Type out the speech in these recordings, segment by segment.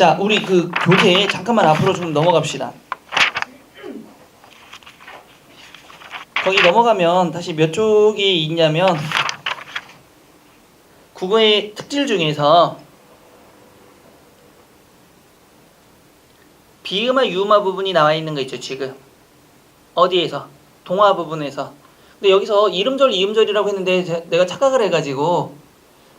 자, 우리 그 교재 잠깐만 앞으로 좀 넘어갑시다. 거기 넘어가면 다시 몇 쪽이 있냐면 국어의 특질 중에서 비음화 유음화 부분이 나와 있는 거 있죠. 지금 어디에서? 동화 부분에서. 근데 여기서 이음절 이음절이라고 했는데 내가 착각을 해가지고,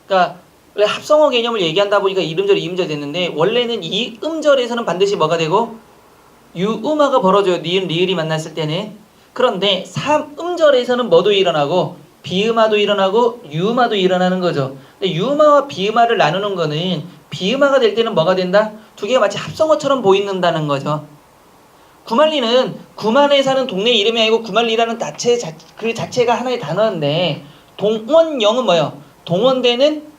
그러니까 원래 합성어 개념을 얘기한다 보니까 이음절 이음절 됐는데, 원래는 이 음절에서는 반드시 뭐가 되고 유음화가 벌어져요. 니은 리을이 만났을 때는. 그런데 3음절에서는 뭐도 일어나고 비음화도 일어나고 유음화도 일어나는 거죠. 근데 유음화와 비음화를 나누는 거는 비음화가 될 때는 뭐가 된다? 두 개가 마치 합성어처럼 보인다는 거죠. 구만리는 구만에 사는 동네 이름이 아니고 구만리라는 그 자체가 하나의 단어인데, 동원영은 뭐예요? 동원되는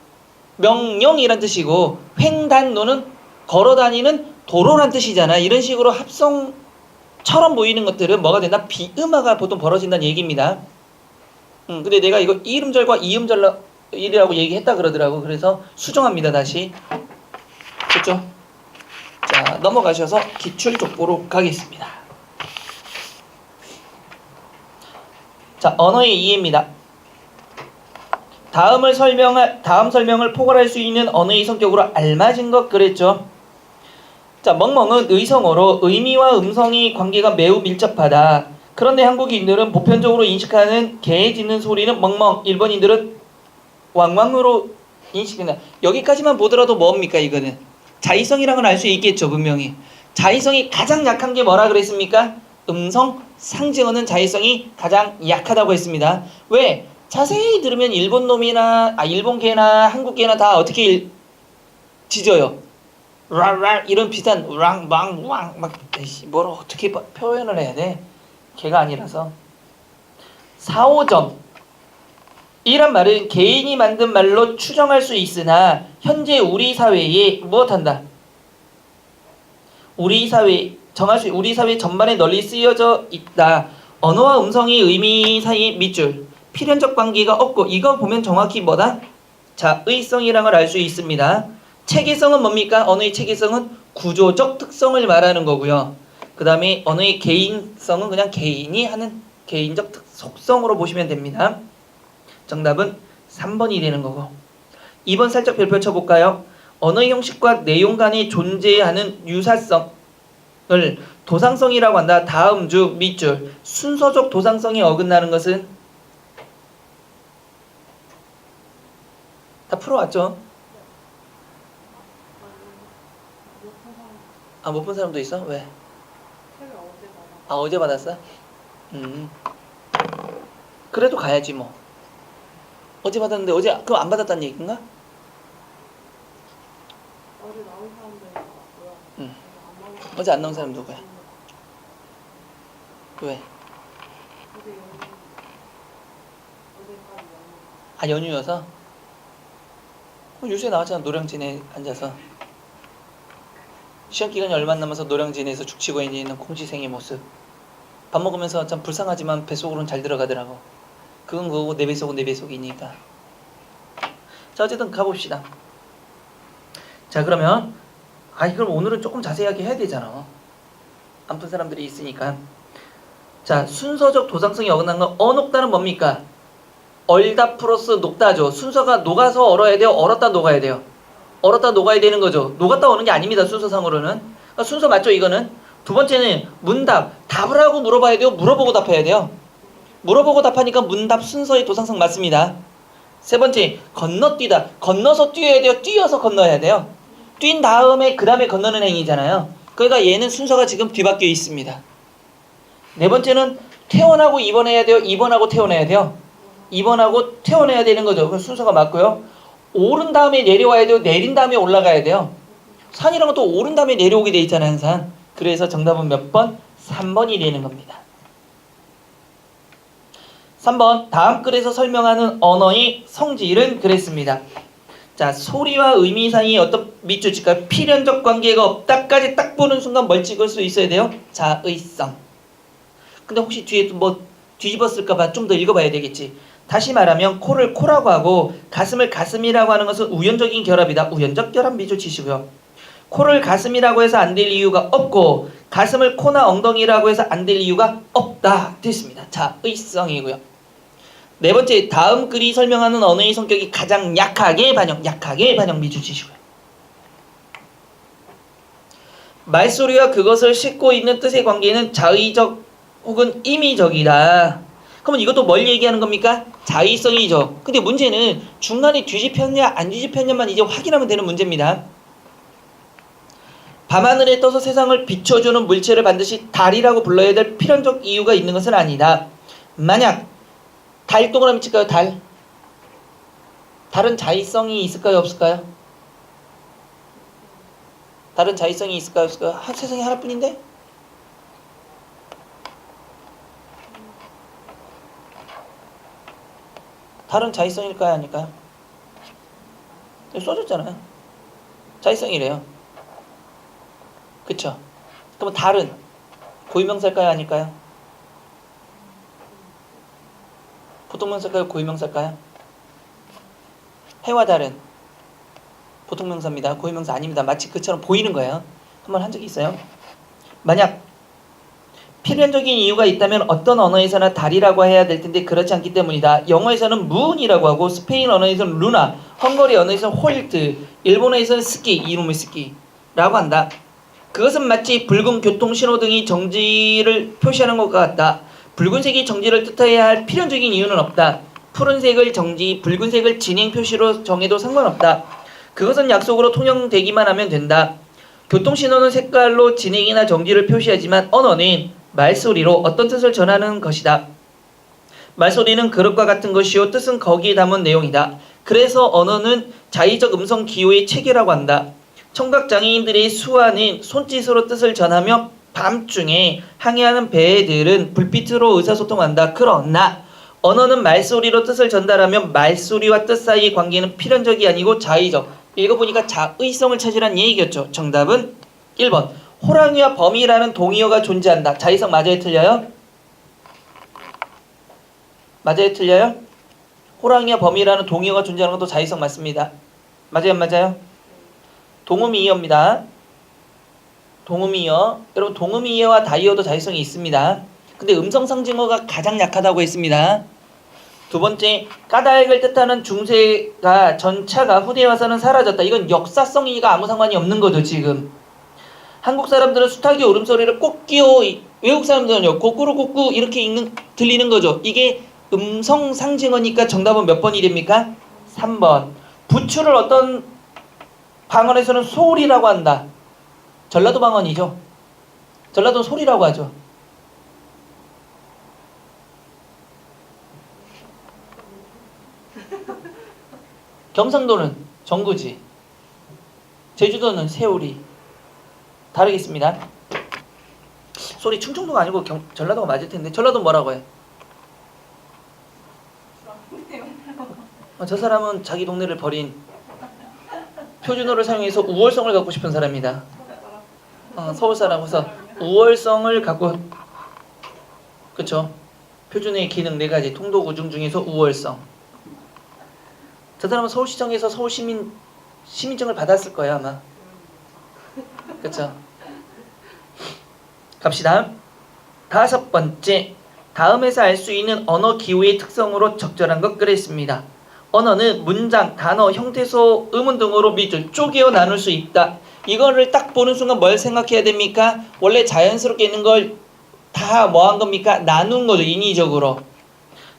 명령이란 뜻이고, 횡단로는 걸어다니는 도로란 뜻이잖아. 이런 식으로 합성처럼 보이는 것들은 뭐가 된다? 비음화가 보통 벌어진다는 얘기입니다. 근데 내가 이거 이음절과 이음절이라고 얘기했다 그러더라고. 그래서 수정합니다. 다시. 됐죠? 자, 넘어가셔서 기출족보로 가겠습니다. 자, 언어의 이해입니다. 다음 설명을 포괄할 수 있는 언어의 성격으로 알맞은 것 그랬죠. 자, 멍멍은 의성어로 의미와 음성의 관계가 매우 밀접하다. 그런데 한국인들은 보편적으로 인식하는 개 짖는 소리는 멍멍, 일본인들은 왕왕으로 인식된다. 여기까지만 보더라도 뭡니까 이거는? 자의성이라는 걸 알 수 있겠죠. 분명히. 자의성이 가장 약한 게 뭐라 그랬습니까? 음성, 상징어는 자의성이 가장 약하다고 했습니다. 왜? 자세히 들으면 일본 개나 한국 개나 다 어떻게 짖어요? 랄랄 이런 비슷한 랑방왕 막 뭐로 어떻게 표현을 해야 돼? 개가 아니라서. 4, 5점. 이란 말은 개인이 만든 말로 추정할 수 있으나 현재 우리 사회에 무엇한다? 우리 사회 전반에 널리 쓰여져 있다. 언어와 음성의 의미 사이 밑줄. 필연적 관계가 없고, 이거 보면 정확히 뭐다? 자의성이라는 걸 알 수 있습니다. 체계성은 뭡니까? 언어의 체계성은 구조적 특성을 말하는 거고요. 그 다음에 언어의 개인성은 그냥 개인이 하는 개인적 속성으로 보시면 됩니다. 정답은 3번이 되는 거고. 2번 살짝 별표 쳐볼까요? 언어의 형식과 내용 간에 존재하는 유사성을 도상성이라고 한다. 다음 중 밑줄. 순서적 도상성이 어긋나는 것은? 다 풀어왔죠? 아, 못 본 사람도 있어? 왜? 아, 어제 받았어? 그래도 가야지 뭐. 어제 받았는데 어제 그럼 안 받았다는 얘기인가? 어제 나온 사람들 나왔고요. 어제 안 나온 사람 누구야? 왜? 아, 연휴여서? 요새 나왔잖아. 노량진에 앉아서. 시험 기간이 얼마 안 남아서 노량진에서 죽치고 있는 콩지생의 모습. 밥 먹으면서 참 불쌍하지만 뱃속으로는 잘 들어가더라고. 그건 그거고 내 뱃속은 내 뱃속이니까. 자, 어쨌든 가봅시다. 자, 그러면 그럼 오늘은 조금 자세하게 해야 되잖아. 안 푼 사람들이 있으니까. 자, 순서적 도상성이 어긋난 건 어녹다는 뭡니까? 얼다 플러스 녹다죠. 순서가 녹아서 얼어야 돼요? 얼었다 녹아야 돼요? 얼었다 녹아야 되는 거죠. 녹았다 오는 게 아닙니다. 순서상으로는. 그러니까 순서 맞죠 이거는? 두 번째는 문답. 답을 하고 물어봐야 돼요? 물어보고 답해야 돼요? 물어보고 답하니까 문답 순서의 도상성 맞습니다. 세 번째, 건너뛰다. 건너서 뛰어야 돼요? 뛰어서 건너야 돼요? 뛴 다음에 그 다음에 건너는 행위잖아요. 그러니까 얘는 순서가 지금 뒤바뀌어 있습니다. 네 번째는 퇴원하고 입원해야 돼요? 입원하고 퇴원해야 돼요? 입원하고 퇴원해야 되는 거죠. 그 순서가 맞고요. 오른 다음에 내려와야 돼요? 내린 다음에 올라가야 돼요? 산이란 것도 오른 다음에 내려오게 돼 있잖아요, 항상. 그래서 정답은 몇 번? 3번이 되는 겁니다. 3번, 다음 글에서 설명하는 언어의 성질은 그랬습니다. 자, 소리와 의미 사이에 어떤 밑줄 칠까요? 필연적 관계가 없다까지 딱 보는 순간 뭘 찍을 수 있어야 돼요? 자의성. 근데 혹시 뒤에 뭐 뒤집었을까봐 좀 더 읽어봐야 되겠지. 다시 말하면 코를 코라고 하고 가슴을 가슴이라고 하는 것은 우연적인 결합이다. 우연적 결합 밑줄 치시고요. 코를 가슴이라고 해서 안 될 이유가 없고 가슴을 코나 엉덩이라고 해서 안 될 이유가 없다 됐습니다. 자, 의성이고요. 네 번째, 다음 글이 설명하는 언어의 성격이 가장 약하게 반영 미주지시고요. 말소리와 그것을 싣고 있는 뜻의 관계는 자의적 혹은 임의적이다. 그러면 이것도 뭘 얘기하는 겁니까? 자의성이죠. 근데 문제는 중간에 뒤집혔냐 안 뒤집혔냐만 이제 확인하면 되는 문제입니다. 밤하늘에 떠서 세상을 비춰주는 물체를 반드시 달이라고 불러야 될 필연적 이유가 있는 것은 아니다. 만약 달 동그라미 칠까요? 달. 달은 자의성이 있을까요? 없을까요? 달은 자의성이 있을까요? 없을까요? 세상에 하나뿐인데? 달은 자의성일까요? 아닐까요? 여기 써줬잖아요. 자의성이래요. 그쵸? 그러면 달은 고유명사일까요? 아닐까요? 보통명사일까요? 고유명사일까요? 해와 달은 보통명사입니다. 고유명사 아닙니다. 마치 그처럼 보이는 거예요. 한번 한 적이 있어요. 만약 필연적인 이유가 있다면 어떤 언어에서나 달이라고 해야 될 텐데 그렇지 않기 때문이다. 영어에서는 문이라고 하고 스페인 언어에서는 루나, 헝가리 언어에서는 홀트, 일본어에서는 스키, 이놈의 스키라고 한다. 그것은 마치 붉은 교통신호등이 정지를 표시하는 것과 같다. 붉은색이 정지를 뜻해야 할 필연적인 이유는 없다. 푸른색을 정지, 붉은색을 진행 표시로 정해도 상관없다. 그것은 약속으로 통용되기만 하면 된다. 교통신호는 색깔로 진행이나 정지를 표시하지만 언어는 말소리로 어떤 뜻을 전하는 것이다. 말소리는 그릇과 같은 것이요 뜻은 거기에 담은 내용이다. 그래서 언어는 자의적 음성 기호의 체계라고 한다. 청각장애인들의 수화는 손짓으로 뜻을 전하며 밤중에 항해하는 배들은 불빛으로 의사소통한다. 그러나 언어는 말소리로 뜻을 전달하면 말소리와 뜻 사이의 관계는 필연적이 아니고 자의적. 읽어보니까 자의성을 찾으란 얘기겠죠. 정답은 1번. 호랑이와 범이라는 동의어가 존재한다. 자의성 맞아요? 틀려요? 맞아요? 틀려요? 호랑이와 범이라는 동의어가 존재하는 것도 자의성 맞습니다. 맞아요? 안 맞아요? 동음이어입니다. 동음이어. 여러분 동음이어와 다이어도 자의성이 있습니다. 근데 음성상징어가 가장 약하다고 했습니다. 두 번째, 까닭을 뜻하는 중세가 전차가 후대에 와서는 사라졌다. 이건 역사성이가 아무 상관이 없는 거죠. 지금 한국 사람들은 수탉의 울음소리를 꼬끼요, 외국 사람들은요 꼬꾸로 꼬꾸 이렇게 들리는 거죠. 이게 음성상징어니까 정답은 몇 번이 됩니까? 3번. 부추를 어떤 방언에서는 소리라고 한다. 전라도 방언이죠. 전라도는 소리라고 하죠. 경상도는 정구지, 제주도는 새우리. 다르겠습니다. 소리 충청도가 아니고 전라도가 맞을 텐데 전라도 뭐라고 해? 저 사람은 자기 동네를 버린 표준어를 사용해서 우월성을 갖고 싶은 사람이다. 서울 사람으로서 우월성을 갖고, 그쵸? 표준어의 기능 4가지, 통도구중 중에서 우월성. 저 사람은 서울시청에서 서울 시민증을 받았을 거예요 아마. 그쵸? 갑시다. 5번째, 다음에서 알 수 있는 언어 기호의 특성으로 적절한 것 그랬습니다. 언어는 문장, 단어, 형태소, 의문 등으로 밑줄 쪼개어 나눌 수 있다. 이거를 딱 보는 순간 뭘 생각해야 됩니까? 원래 자연스럽게 있는 걸 다 뭐 한 겁니까? 나눈 거죠. 인위적으로.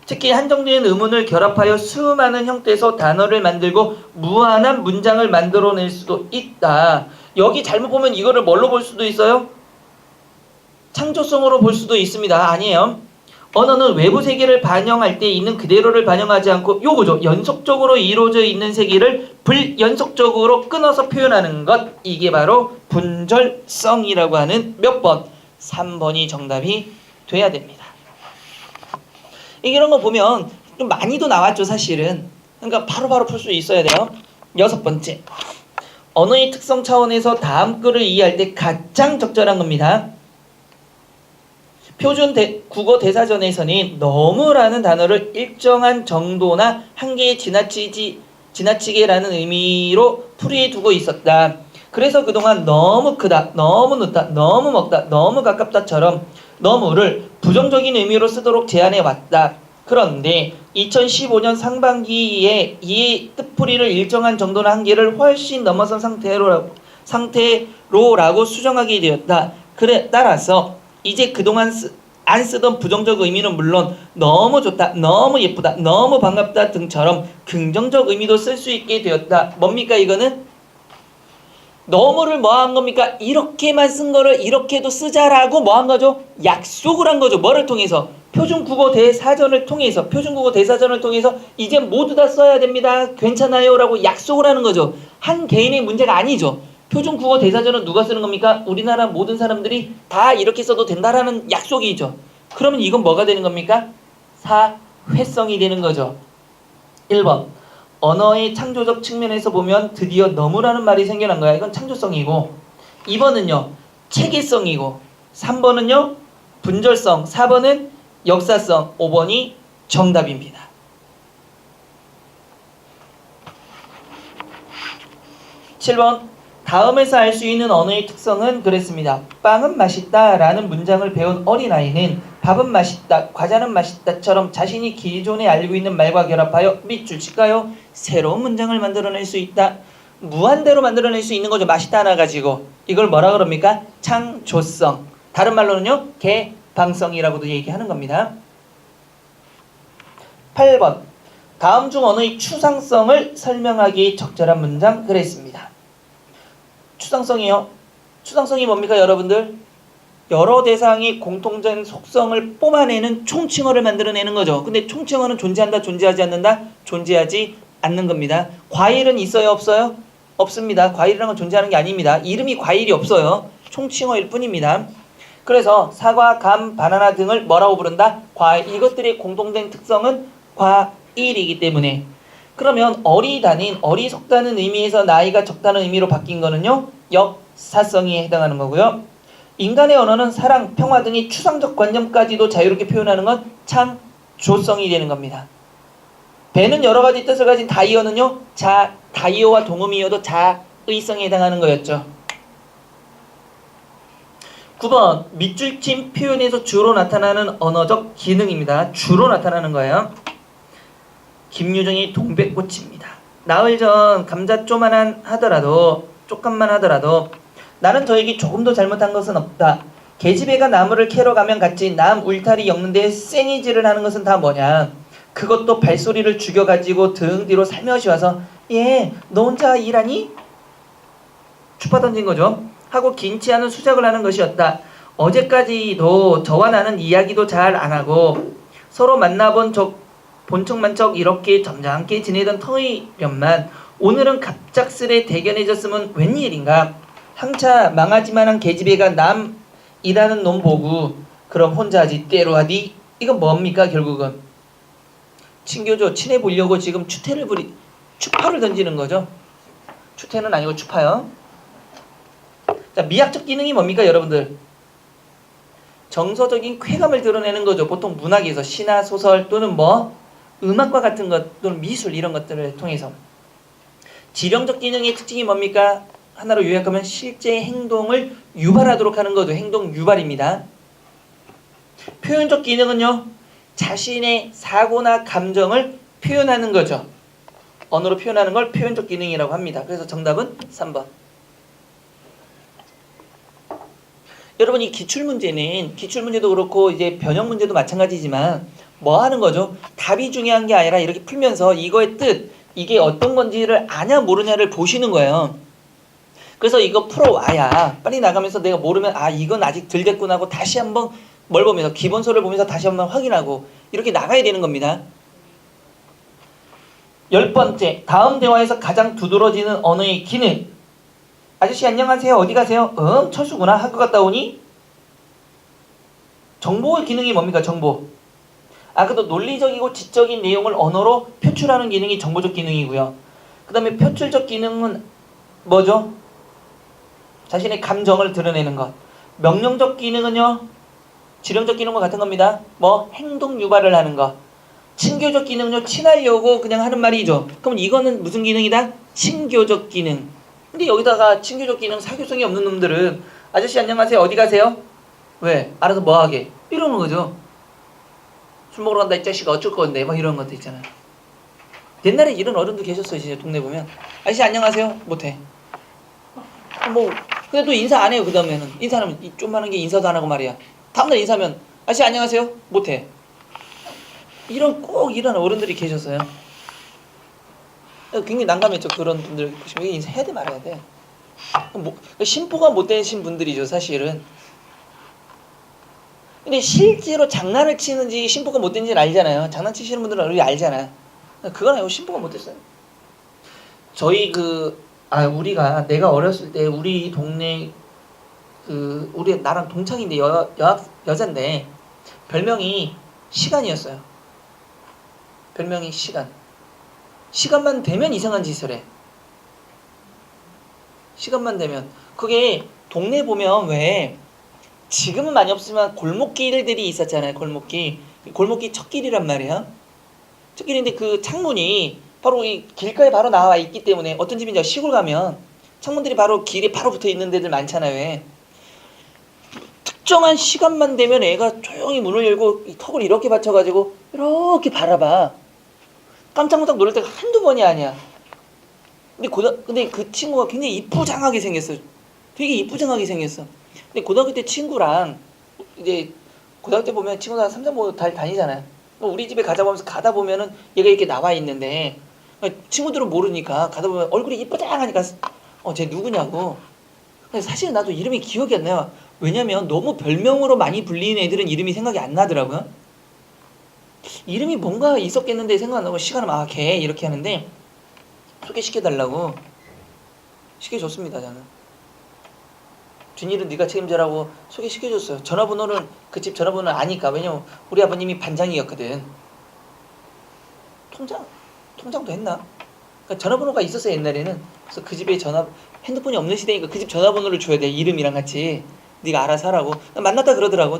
특히 한정된 의문을 결합하여 수많은 형태에서 단어를 만들고 무한한 문장을 만들어낼 수도 있다. 여기 잘못 보면 이거를 뭘로 볼 수도 있어요? 창조성으로 볼 수도 있습니다. 아니에요. 언어는 외부 세계를 반영할 때 있는 그대로를 반영하지 않고 요거죠. 연속적으로 이루어져 있는 세계를 불연속적으로 끊어서 표현하는 것. 이게 바로 분절성이라고 하는 몇 번? 3번이 정답이 돼야 됩니다. 이런 거 보면 좀 많이도 나왔죠 사실은. 그러니까 바로바로 풀 수 있어야 돼요. 6번째, 언어의 특성 차원에서 다음 글을 이해할 때 가장 적절한 겁니다. 표준 국어 대사전에서는 너무라는 단어를 일정한 정도나 한계에 지나치게라는 의미로 풀이해 두고 있었다. 그래서 그동안 너무 크다, 너무 늦다, 너무 먹다, 너무 가깝다처럼 너무를 부정적인 의미로 쓰도록 제안해 왔다. 그런데 2015년 상반기에 이 뜻풀이를 일정한 정도나 한계를 훨씬 넘어선 상태로라고 수정하게 되었다. 그래 따라서 이제 그동안 안 쓰던 부정적 의미는 물론 너무 좋다, 너무 예쁘다, 너무 반갑다 등처럼 긍정적 의미도 쓸 수 있게 되었다. 뭡니까 이거는? 너무를 뭐 한 겁니까? 이렇게만 쓴 거를 이렇게도 쓰자라고 뭐 한 거죠? 약속을 한 거죠. 뭐를 통해서? 표준국어 대사전을 통해서, 표준국어 대사전을 통해서 이제 모두 다 써야 됩니다. 괜찮아요 라고 약속을 하는 거죠. 한 개인의 문제가 아니죠. 표준국어 대사전은 누가 쓰는 겁니까? 우리나라 모든 사람들이 다 이렇게 써도 된다라는 약속이죠. 그러면 이건 뭐가 되는 겁니까? 사회성이 되는 거죠. 1번 언어의 창조적 측면에서 보면 드디어 너무라는 말이 생겨난 거야. 이건 창조성이고, 2번은요 체계성이고, 3번은요 분절성, 4번은 역사성, 5번이 정답입니다. 7번 다음에서 알 수 있는 언어의 특성은 그랬습니다. 빵은 맛있다 라는 문장을 배운 어린아이는 밥은 맛있다, 과자는 맛있다처럼 자신이 기존에 알고 있는 말과 결합하여 밑줄 칠까요? 새로운 문장을 만들어낼 수 있다. 무한대로 만들어낼 수 있는 거죠. 맛있다 하나 가지고. 이걸 뭐라 그럽니까? 창조성. 다른 말로는요 개방성이라고도 얘기하는 겁니다. 8번 다음 중 언어의 추상성을 설명하기 적절한 문장 그랬습니다. 추상성이요. 추상성이 뭡니까 여러분들? 여러 대상이 공통된 속성을 뿜어내는 총칭어를 만들어내는 거죠. 근데 총칭어는 존재한다, 존재하지 않는다? 존재하지 않는 겁니다. 과일은 있어요, 없어요? 없습니다. 과일이라는 건 존재하는 게 아닙니다. 이름이 과일이 없어요. 총칭어일 뿐입니다. 그래서 사과, 감, 바나나 등을 뭐라고 부른다? 과일. 이것들의 공통된 특성은 과일이기 때문에. 그러면 어리다는, 어리석다는 의미에서 나이가 적다는 의미로 바뀐 거는요 역사성이 해당하는 거고요. 인간의 언어는 사랑, 평화 등의 추상적 관념까지도 자유롭게 표현하는 건 창조성이 되는 겁니다. 배는 여러 가지 뜻을 가진 다이어는요 다이어와 동음이어도 자의성에 해당하는 거였죠. 9번 밑줄친 표현에서 주로 나타나는 언어적 기능입니다. 주로 나타나는 거예요. 김유정의 동백꽃입니다. 나흘 전 감자 조금만 하더라도 나는 저에게 조금도 잘못한 것은 없다. 계집애가 나무를 캐러 가면 같이 남 울타리 엮는데 쌩이질을 하는 것은 다 뭐냐. 그것도 발소리를 죽여가지고 등 뒤로 살며시 와서 너 혼자 일하니? 추파 던진 거죠. 하고 긴치 않은 수작을 하는 것이었다. 어제까지도 저와 나는 이야기도 잘 안 하고 서로 만나본 본척만척 이렇게 점잖게 지내던 터이련만 오늘은 갑작스레 대견해졌으면 웬일인가. 항차 망하지만한 계집애가 남 일하는 놈 보고 그럼 혼자 하지 때로 하디. 이건 뭡니까 결국은? 친교죠. 친해보려고 지금 추파를 던지는 거죠. 추태는 아니고 추파요. 자, 미학적 기능이 뭡니까 여러분들? 정서적인 쾌감을 드러내는 거죠. 보통 문학에서 시나 소설 또는 음악과 같은 것 또는 미술 이런 것들을 통해서. 지령적 기능의 특징이 뭡니까? 하나로 요약하면 실제 행동을 유발하도록 하는 거죠. 행동 유발입니다. 표현적 기능은요 자신의 사고나 감정을 표현하는 거죠. 언어로 표현하는 걸 표현적 기능이라고 합니다. 그래서 정답은 3번. 여러분 이 기출문제도 그렇고 이제 변형 문제도 마찬가지지만 뭐 하는 거죠? 답이 중요한 게 아니라 이렇게 풀면서 이거의 뜻, 이게 어떤 건지를 아냐 모르냐를 보시는 거예요. 그래서 이거 풀어와야 빨리 나가면서 내가 모르면 이건 아직 덜 됐구나 하고 다시 한번 뭘 보면서 기본서를 보면서 다시 한번 확인하고 이렇게 나가야 되는 겁니다. 10번째 다음 대화에서 가장 두드러지는 언어의 기능. 아저씨 안녕하세요. 어디 가세요? 철수구나. 학교 갔다 오니? 정보의 기능이 뭡니까? 정보. 그래도 논리적이고 지적인 내용을 언어로 표출하는 기능이 정보적 기능이고요. 그 다음에 표출적 기능은 뭐죠? 자신의 감정을 드러내는 것. 명령적 기능은요 지령적 기능과 같은 겁니다. 행동 유발을 하는 것. 친교적 기능은요 친하려고 그냥 하는 말이죠. 그럼 이거는 무슨 기능이다? 친교적 기능. 근데 여기다가 친교적 기능 사교성이 없는 놈들은 아저씨 안녕하세요 어디 가세요? 왜? 알아서 뭐 하게? 이러는 거죠. 술 먹으러 간다 이 자식아 어쩔 건데 막 이런 것도 있잖아요. 옛날에 이런 어른도 계셨어요. 진짜 동네 보면 아저씨 안녕하세요 못해. 뭐 근데 또 인사 안 해요. 그 다음에는 인사하면 이 좀만한 게 인사도 안 하고 말이야. 다음날 인사하면 아저씨 안녕하세요 못해. 꼭 이런 어른들이 계셨어요. 굉장히 난감했죠. 그런 분들 보시면 인사해야 돼 말아야 돼. 심보가 못 되신 분들이죠 사실은. 근데 실제로 장난을 치는지 심보가 못 되는지는 알잖아요. 장난치시는 분들은 우리 알잖아. 그건 아니고 심보가 못 됐어요. 저희 우리가 내가 어렸을 때 우리 동네 우리 나랑 동창인데 여잔데 별명이 시간이었어요. 별명이 시간. 시간만 되면 이상한 짓을 해. 시간만 되면. 그게 동네 보면 왜 지금은 많이 없지만 골목길들이 있었잖아요. 골목길 첫길이란 말이야. 첫길인데 그 창문이 바로 이 길가에 바로 나와 있기 때문에 어떤 집인지 시골 가면 창문들이 바로 길에 바로 붙어 있는 데들 많잖아요. 왜? 특정한 시간만 되면 애가 조용히 문을 열고 이 턱을 이렇게 받쳐가지고 이렇게 바라봐. 깜짝깜짝 놀랄 때가 한두 번이 아니야. 근데 그 친구가 굉장히 이쁘장하게 생겼어. 되게 이쁘장하게 생겼어. 근데 고등학교 때 친구랑 이제 고등학교 때 보면 친구랑 삼삼오오 다니잖아요. 우리 집에 가다 보면은 얘가 이렇게 나와 있는데 친구들은 모르니까 가다 보면 얼굴이 이쁘장하니까 쟤 누구냐고. 근데 사실은 나도 이름이 기억이 안 나요. 왜냐면 너무 별명으로 많이 불리는 애들은 이름이 생각이 안 나더라고요. 이름이 뭔가 있었겠는데 생각 안 나고 시간은 걔 이렇게 하는데 소개시켜달라고 시켜줬습니다. 저는 뒷일은 네가 책임져라고 소개시켜줬어요. 전화번호는 그 집 전화번호는 아니까. 왜냐면 우리 아버님이 반장이었거든. 통장도 했나? 그러니까 전화번호가 있었어요 옛날에는. 그래서 그 집에 핸드폰이 없는 시대니까 그 집 전화번호를 줘야 돼. 이름이랑 같이 네가 알아서 하라고. 만났다 그러더라고.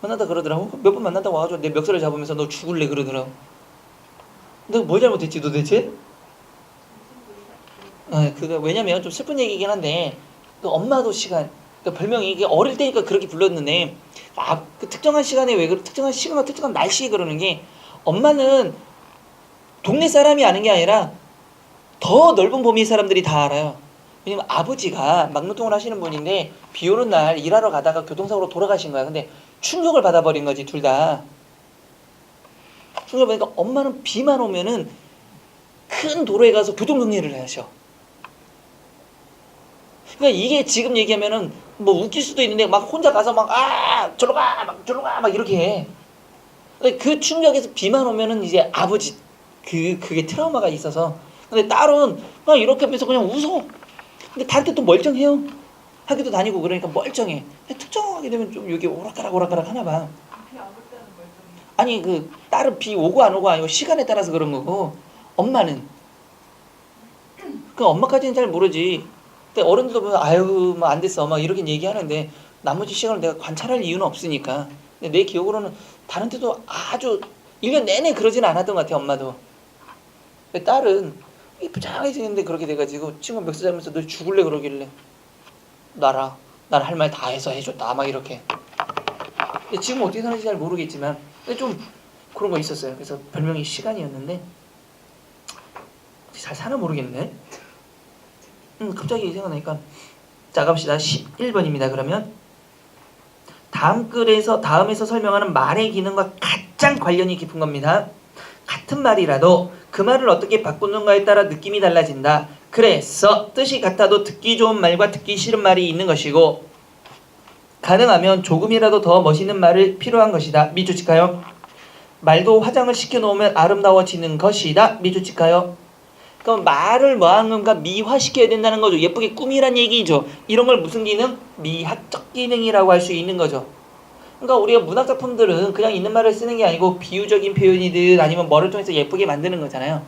몇 번 만났다고 와가지고 내 멱살을 잡으면서 너 죽을래 그러더라고. 내가 뭘 잘못했지 도대체? 왜냐면 좀 슬픈 얘기긴 한데 엄마도 별명이 이게 어릴 때니까 그렇게 불렀는데 그 특정한 시간에 특정한 시간과 특정한 날씨에 그러는 게 엄마는 동네 사람이 아는 게 아니라 더 넓은 범위 사람들이 다 알아요. 왜냐면 아버지가 막노동을 하시는 분인데 비 오는 날 일하러 가다가 교통사고로 돌아가신 거야. 근데 충격을 받아버린 거지 둘 다. 충격을 받으니까 엄마는 비만 오면은 큰 도로에 가서 교통정리를 하셔. 그러니까 이게 지금 얘기하면은 뭐 웃길 수도 있는데 막 혼자 가서 저로 가 막 이렇게 해. 그 충격에서 비만 오면은 이제 아버지 그게 트라우마가 있어서. 근데 딸은 그냥 이렇게 하면서 그냥 웃어. 근데 다른 때 또 멀쩡해요. 학교도 다니고 그러니까 멀쩡해. 특정하게 되면 좀 여기 오락가락 하나 봐. 비 안 올 때는 멀쩡해. 아니 딸은 비 오고 안 오고 아니고 시간에 따라서 그런 거고 엄마는 엄마까지는 잘 모르지. 근데 어른들도 보면 아유 뭐 안 됐어 막 이렇게 얘기하는데 나머지 시간을 내가 관찰할 이유는 없으니까. 근데 내 기억으로는 다른 때도 아주 1년 내내 그러진 않았던 것 같아 엄마도. 근데 딸은 이쁘장하게 생겼는데 그렇게 돼가지고 친구 멱살 잡으면서 너 죽을래 그러길래 난 할 말 다 해서 해줬다 막 이렇게. 근데 지금 어떻게 사는지 잘 모르겠지만 근데 좀 그런 거 있었어요. 그래서 별명이 시간이었는데 잘 사나 모르겠네. 갑자기 생각나니까 자 갑시다. 11번입니다. 그러면 다음에서 설명하는 말의 기능과 가장 관련이 깊은 겁니다. 같은 말이라도 그 말을 어떻게 바꾸는가에 따라 느낌이 달라진다. 그래서 뜻이 같아도 듣기 좋은 말과 듣기 싫은 말이 있는 것이고 가능하면 조금이라도 더 멋있는 말을 필요한 것이다. 미주치카요. 말도 화장을 시켜놓으면 아름다워지는 것이다. 미주치카요. 그럼 말을 뭐하는가 미화시켜야 된다는 거죠. 예쁘게 꾸미란 얘기죠. 이런 걸 무슨 기능? 미학적 기능이라고 할 수 있는 거죠. 그러니까 우리가 문학작품들은 그냥 있는 말을 쓰는 게 아니고 비유적인 표현이든 아니면 뭐를 통해서 예쁘게 만드는 거잖아요.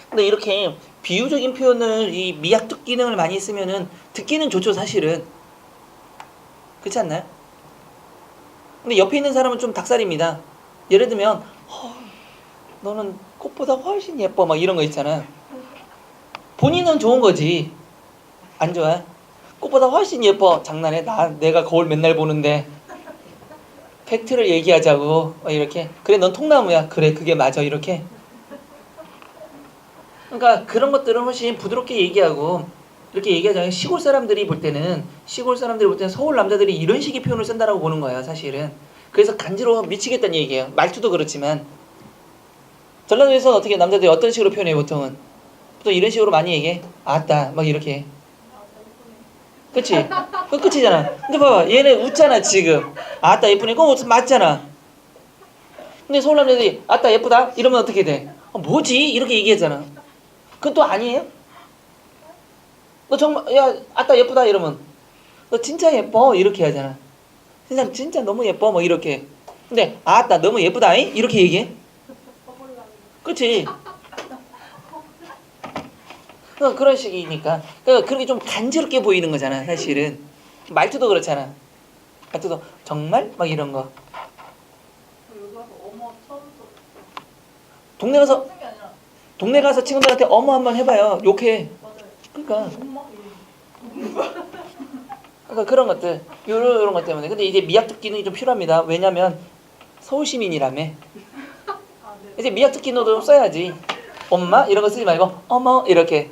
근데 이렇게 비유적인 표현을 이 미학적 기능을 많이 쓰면은 듣기는 좋죠 사실은. 그렇지 않나요? 근데 옆에 있는 사람은 좀 닭살입니다. 예를 들면 너는 꽃보다 훨씬 예뻐 막 이런 거 있잖아. 본인은 좋은 거지. 안 좋아? 꽃보다 훨씬 예뻐. 장난해. 내가 거울 맨날 보는데 팩트를 얘기하자고 이렇게. 그래 넌 통나무야. 그래 그게 맞아. 이렇게. 그러니까 그런 것들은 훨씬 부드럽게 얘기하고 이렇게 얘기하자면 시골 사람들이 볼 때는 서울 남자들이 이런 식의 표현을 쓴다라고 보는 거예요. 사실은. 그래서 간지러워 미치겠다는 얘기예요. 말투도 그렇지만 전라도에서 어떻게 남자들이 어떤 식으로 표현해요? 보통은 보통 이런 식으로 많이 얘기해. 아따 막 이렇게. 그치? 그 끝이잖아. 근데 봐봐 얘네 웃잖아 지금. 아따 예쁘네. 그거 맞잖아. 근데 서울 남자들이 아따 예쁘다 이러면 어떻게 돼? 뭐지? 이렇게 얘기하잖아. 그건 또 아니에요? 너 정말 야 아따 예쁘다 이러면 너 진짜 예뻐 이렇게 하잖아. 세상 진짜 너무 예뻐 뭐 이렇게. 근데 아따 너무 예쁘다잉 이렇게 얘기해. 그렇지. 그런 식이니까 그러니까 그렇게 좀 간지럽게 보이는 거잖아. 사실은 말투도 그렇잖아. 말투도 정말 막 이런 거. 여기 와서 어머 처음 써. 동네 가서 쓴게 아니라 동네 가서 친구들한테 어머 한번 해봐요. 욕해. 맞아요. 그러니까 엄마 그런 것들 요런 것 때문에. 근데 이제 미학특 기능이 좀 필요합니다. 왜냐면 서울 시민이라며. 아, 네. 이제 미학특 기능도 써야지. 엄마 이런 거 쓰지 말고 어머 이렇게.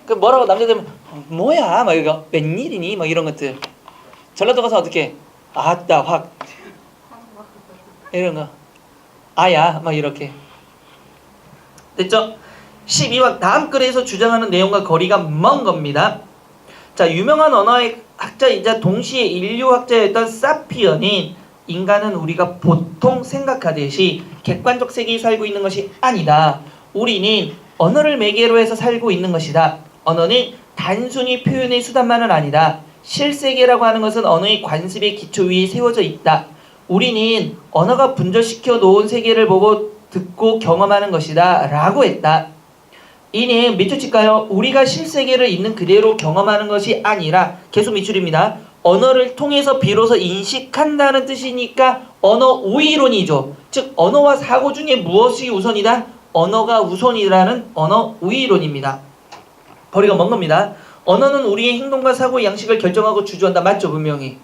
그 뭐라고 남자들은 뭐야 막 이거 웬일이니 막 이런 것들. 전라도 가서 어떻게 아따 확 이런 거 아야 막 이렇게. 됐죠? 12번 다음 글에서 주장하는 내용과 거리가 먼 겁니다. 자, 유명한 언어의 학자이자 동시에 인류학자였던 사피어는 인간은 우리가 보통 생각하듯이 객관적 세계에 살고 있는 것이 아니다. 우리는 언어를 매개로 해서 살고 있는 것이다. 언어는 단순히 표현의 수단만은 아니다. 실세계라고 하는 것은 언어의 관습의 기초 위에 세워져 있다. 우리는 언어가 분절시켜 놓은 세계를 보고 듣고 경험하는 것이다. 라고 했다. 이는 몇 초칠까요? 우리가 실세계를 있는 그대로 경험하는 것이 아니라 계속 밑줄입니다. 언어를 통해서 비로소 인식한다는 뜻이니까 언어 우위론이죠. 즉 언어와 사고 중에 무엇이 우선이다? 언어가 우선이라는 언어 우위론입니다. 거리가 먼 겁니다. 언어는 우리의 행동과 사고의 양식을 결정하고 주주한다. 맞죠? 분명히.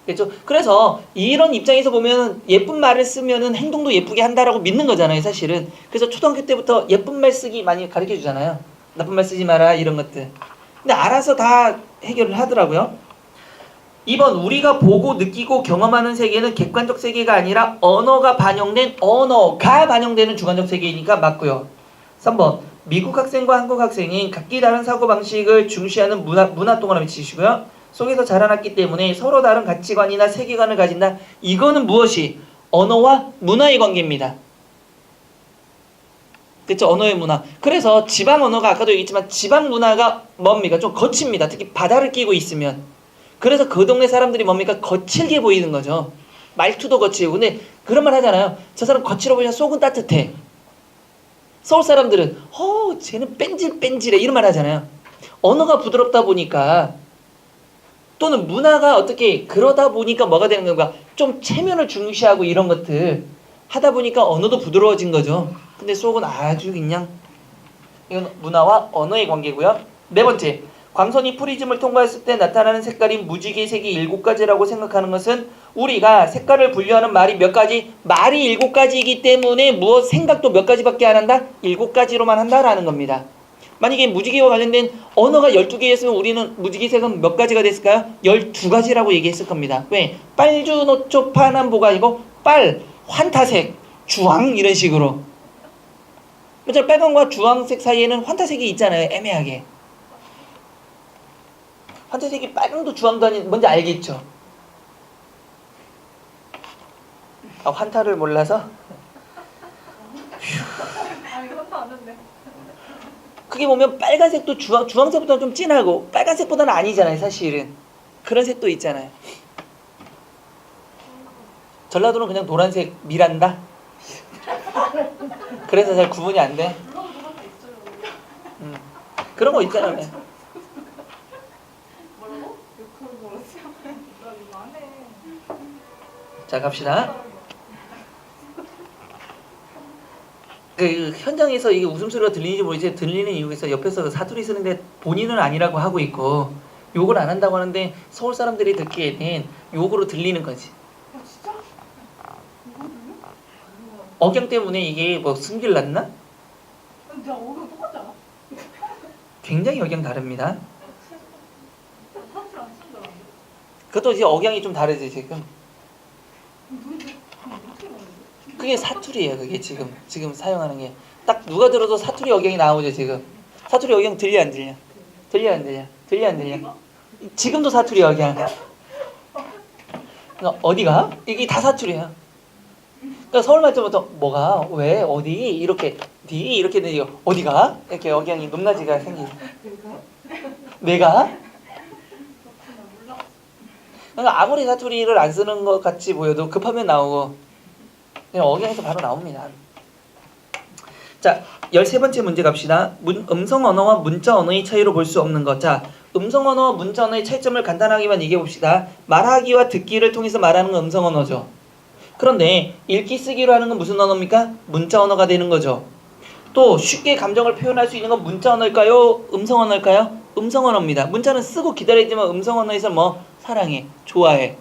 그렇죠? 그래서 이런 입장에서 보면 예쁜 말을 쓰면은 행동도 예쁘게 한다라고 믿는 거잖아요, 사실은. 그래서 초등학교 때부터 예쁜 말 쓰기 많이 가르쳐 주잖아요. 나쁜 말 쓰지 마라 이런 것들. 근데 알아서 다 해결을 하더라고요. 2번 우리가 보고 느끼고 경험하는 세계는 객관적 세계가 아니라 언어가 반영되는 주관적 세계이니까 맞고요. 3번 미국 학생과 한국 학생이 각기 다른 사고방식을 중시하는 문화 동그라미 치시고요. 속에서 자라났기 때문에 서로 다른 가치관이나 세계관을 가진다. 이거는 무엇이? 언어와 문화의 관계입니다. 그렇죠? 언어의 문화. 그래서 지방 언어가 아까도 얘기했지만 지방 문화가 뭡니까? 좀 거칩니다. 특히 바다를 끼고 있으면. 그래서 그 동네 사람들이 뭡니까? 거칠게 보이는 거죠. 말투도 거칠고. 근데 그런 말 하잖아요. 저 사람 거칠어 보이냐 속은 따뜻해. 서울 사람들은 쟤는 뺀질뺀질해 이런 말 하잖아요. 언어가 부드럽다 보니까 또는 문화가 어떻게 그러다 보니까 뭐가 되는 건가? 좀 체면을 중시하고 이런 것들 하다 보니까 언어도 부드러워진 거죠. 근데 속은 아주 그냥 이건 문화와 언어의 관계고요. 네 번째, 광선이 프리즘을 통과했을 때 나타나는 색깔인 무지개 색이 7가지라고 생각하는 것은 우리가 색깔을 분류하는 말이 몇 가지? 말이 7가지이기 때문에 무엇 생각도 몇 가지밖에 안 한다? 7가지로만 한다라는 겁니다. 만약에 무지개와 관련된 언어가 12개였으면 우리는 무지개색은 몇 가지가 됐을까요? 12가지라고 얘기했을 겁니다. 왜? 빨주노초 파남보가 아니고 환타색, 주황 이런 식으로. 그렇죠? 빨강과 주황색 사이에는 환타색이 있잖아요. 애매하게. 환타색이 빨강도 주황도 아닌 뭔지 알겠죠? 환타를 몰라서? 아 이것도 아는데. 그게 보면 빨간색도 주황색보다는 좀 진하고 빨간색보다는 아니잖아요. 사실은. 그런 색도 있잖아요. 전라도는 그냥 노란색 미란다? 그래서 잘 구분이 안 돼? 물론 그것도 있어요. 그런 거 있잖아요. 뭐라고? 욕하는 거였어요. 나 이거 안 해. 자, 갑시다. 그 현장에서 이게 웃음소리가 들리는지 모르겠지 들리는 이유가 있어. 옆에서 사투리 쓰는데 본인은 아니라고 하고 있고 욕을 안 한다고 하는데 서울 사람들이 듣기에는 욕으로 들리는 거지. 진짜? 이거는요? 억양 때문에 이게 뭐 승질 났나? 근데 얼굴 똑같잖아. 굉장히 억양 다릅니다. 사실 안 쓴다. 그것도 이제 억양이 좀 다르지 지금. 어떻게 먹는데? 그게 사투리예요. 그게 지금 사용하는 게 딱 누가 들어도 사투리 억양이 나오죠 지금. 사투리 억양 들려 안 들려? 들려 안 들려? 들려 안 들려? 지금도 사투리 억양. 그러니까 어디가? 이게 다 사투리야. 그러니까 서울 말투부터 뭐가 왜 어디 이렇게 니 이렇게 되죠. 어디가 이렇게 억양이 높낮이가 생기죠. 내가? 그러니까 아무리 사투리를 안 쓰는 것 같이 보여도 급하면 나오고 그냥 억양에서 바로 나옵니다. 자, 13번째 문제 갑시다. 음성 언어와 문자 언어의 차이로 볼 수 없는 것. 자, 음성 언어와 문자 언어의 차이점을 간단하게만 얘기해 봅시다. 말하기와 듣기를 통해서 말하는 건 음성 언어죠. 그런데 읽기 쓰기로 하는 건 무슨 언어입니까? 문자 언어가 되는 거죠. 또 쉽게 감정을 표현할 수 있는 건 문자 언어일까요? 음성 언어일까요? 음성 언어입니다. 문자는 쓰고 기다리지만 음성 언어에서 뭐 사랑해, 좋아해.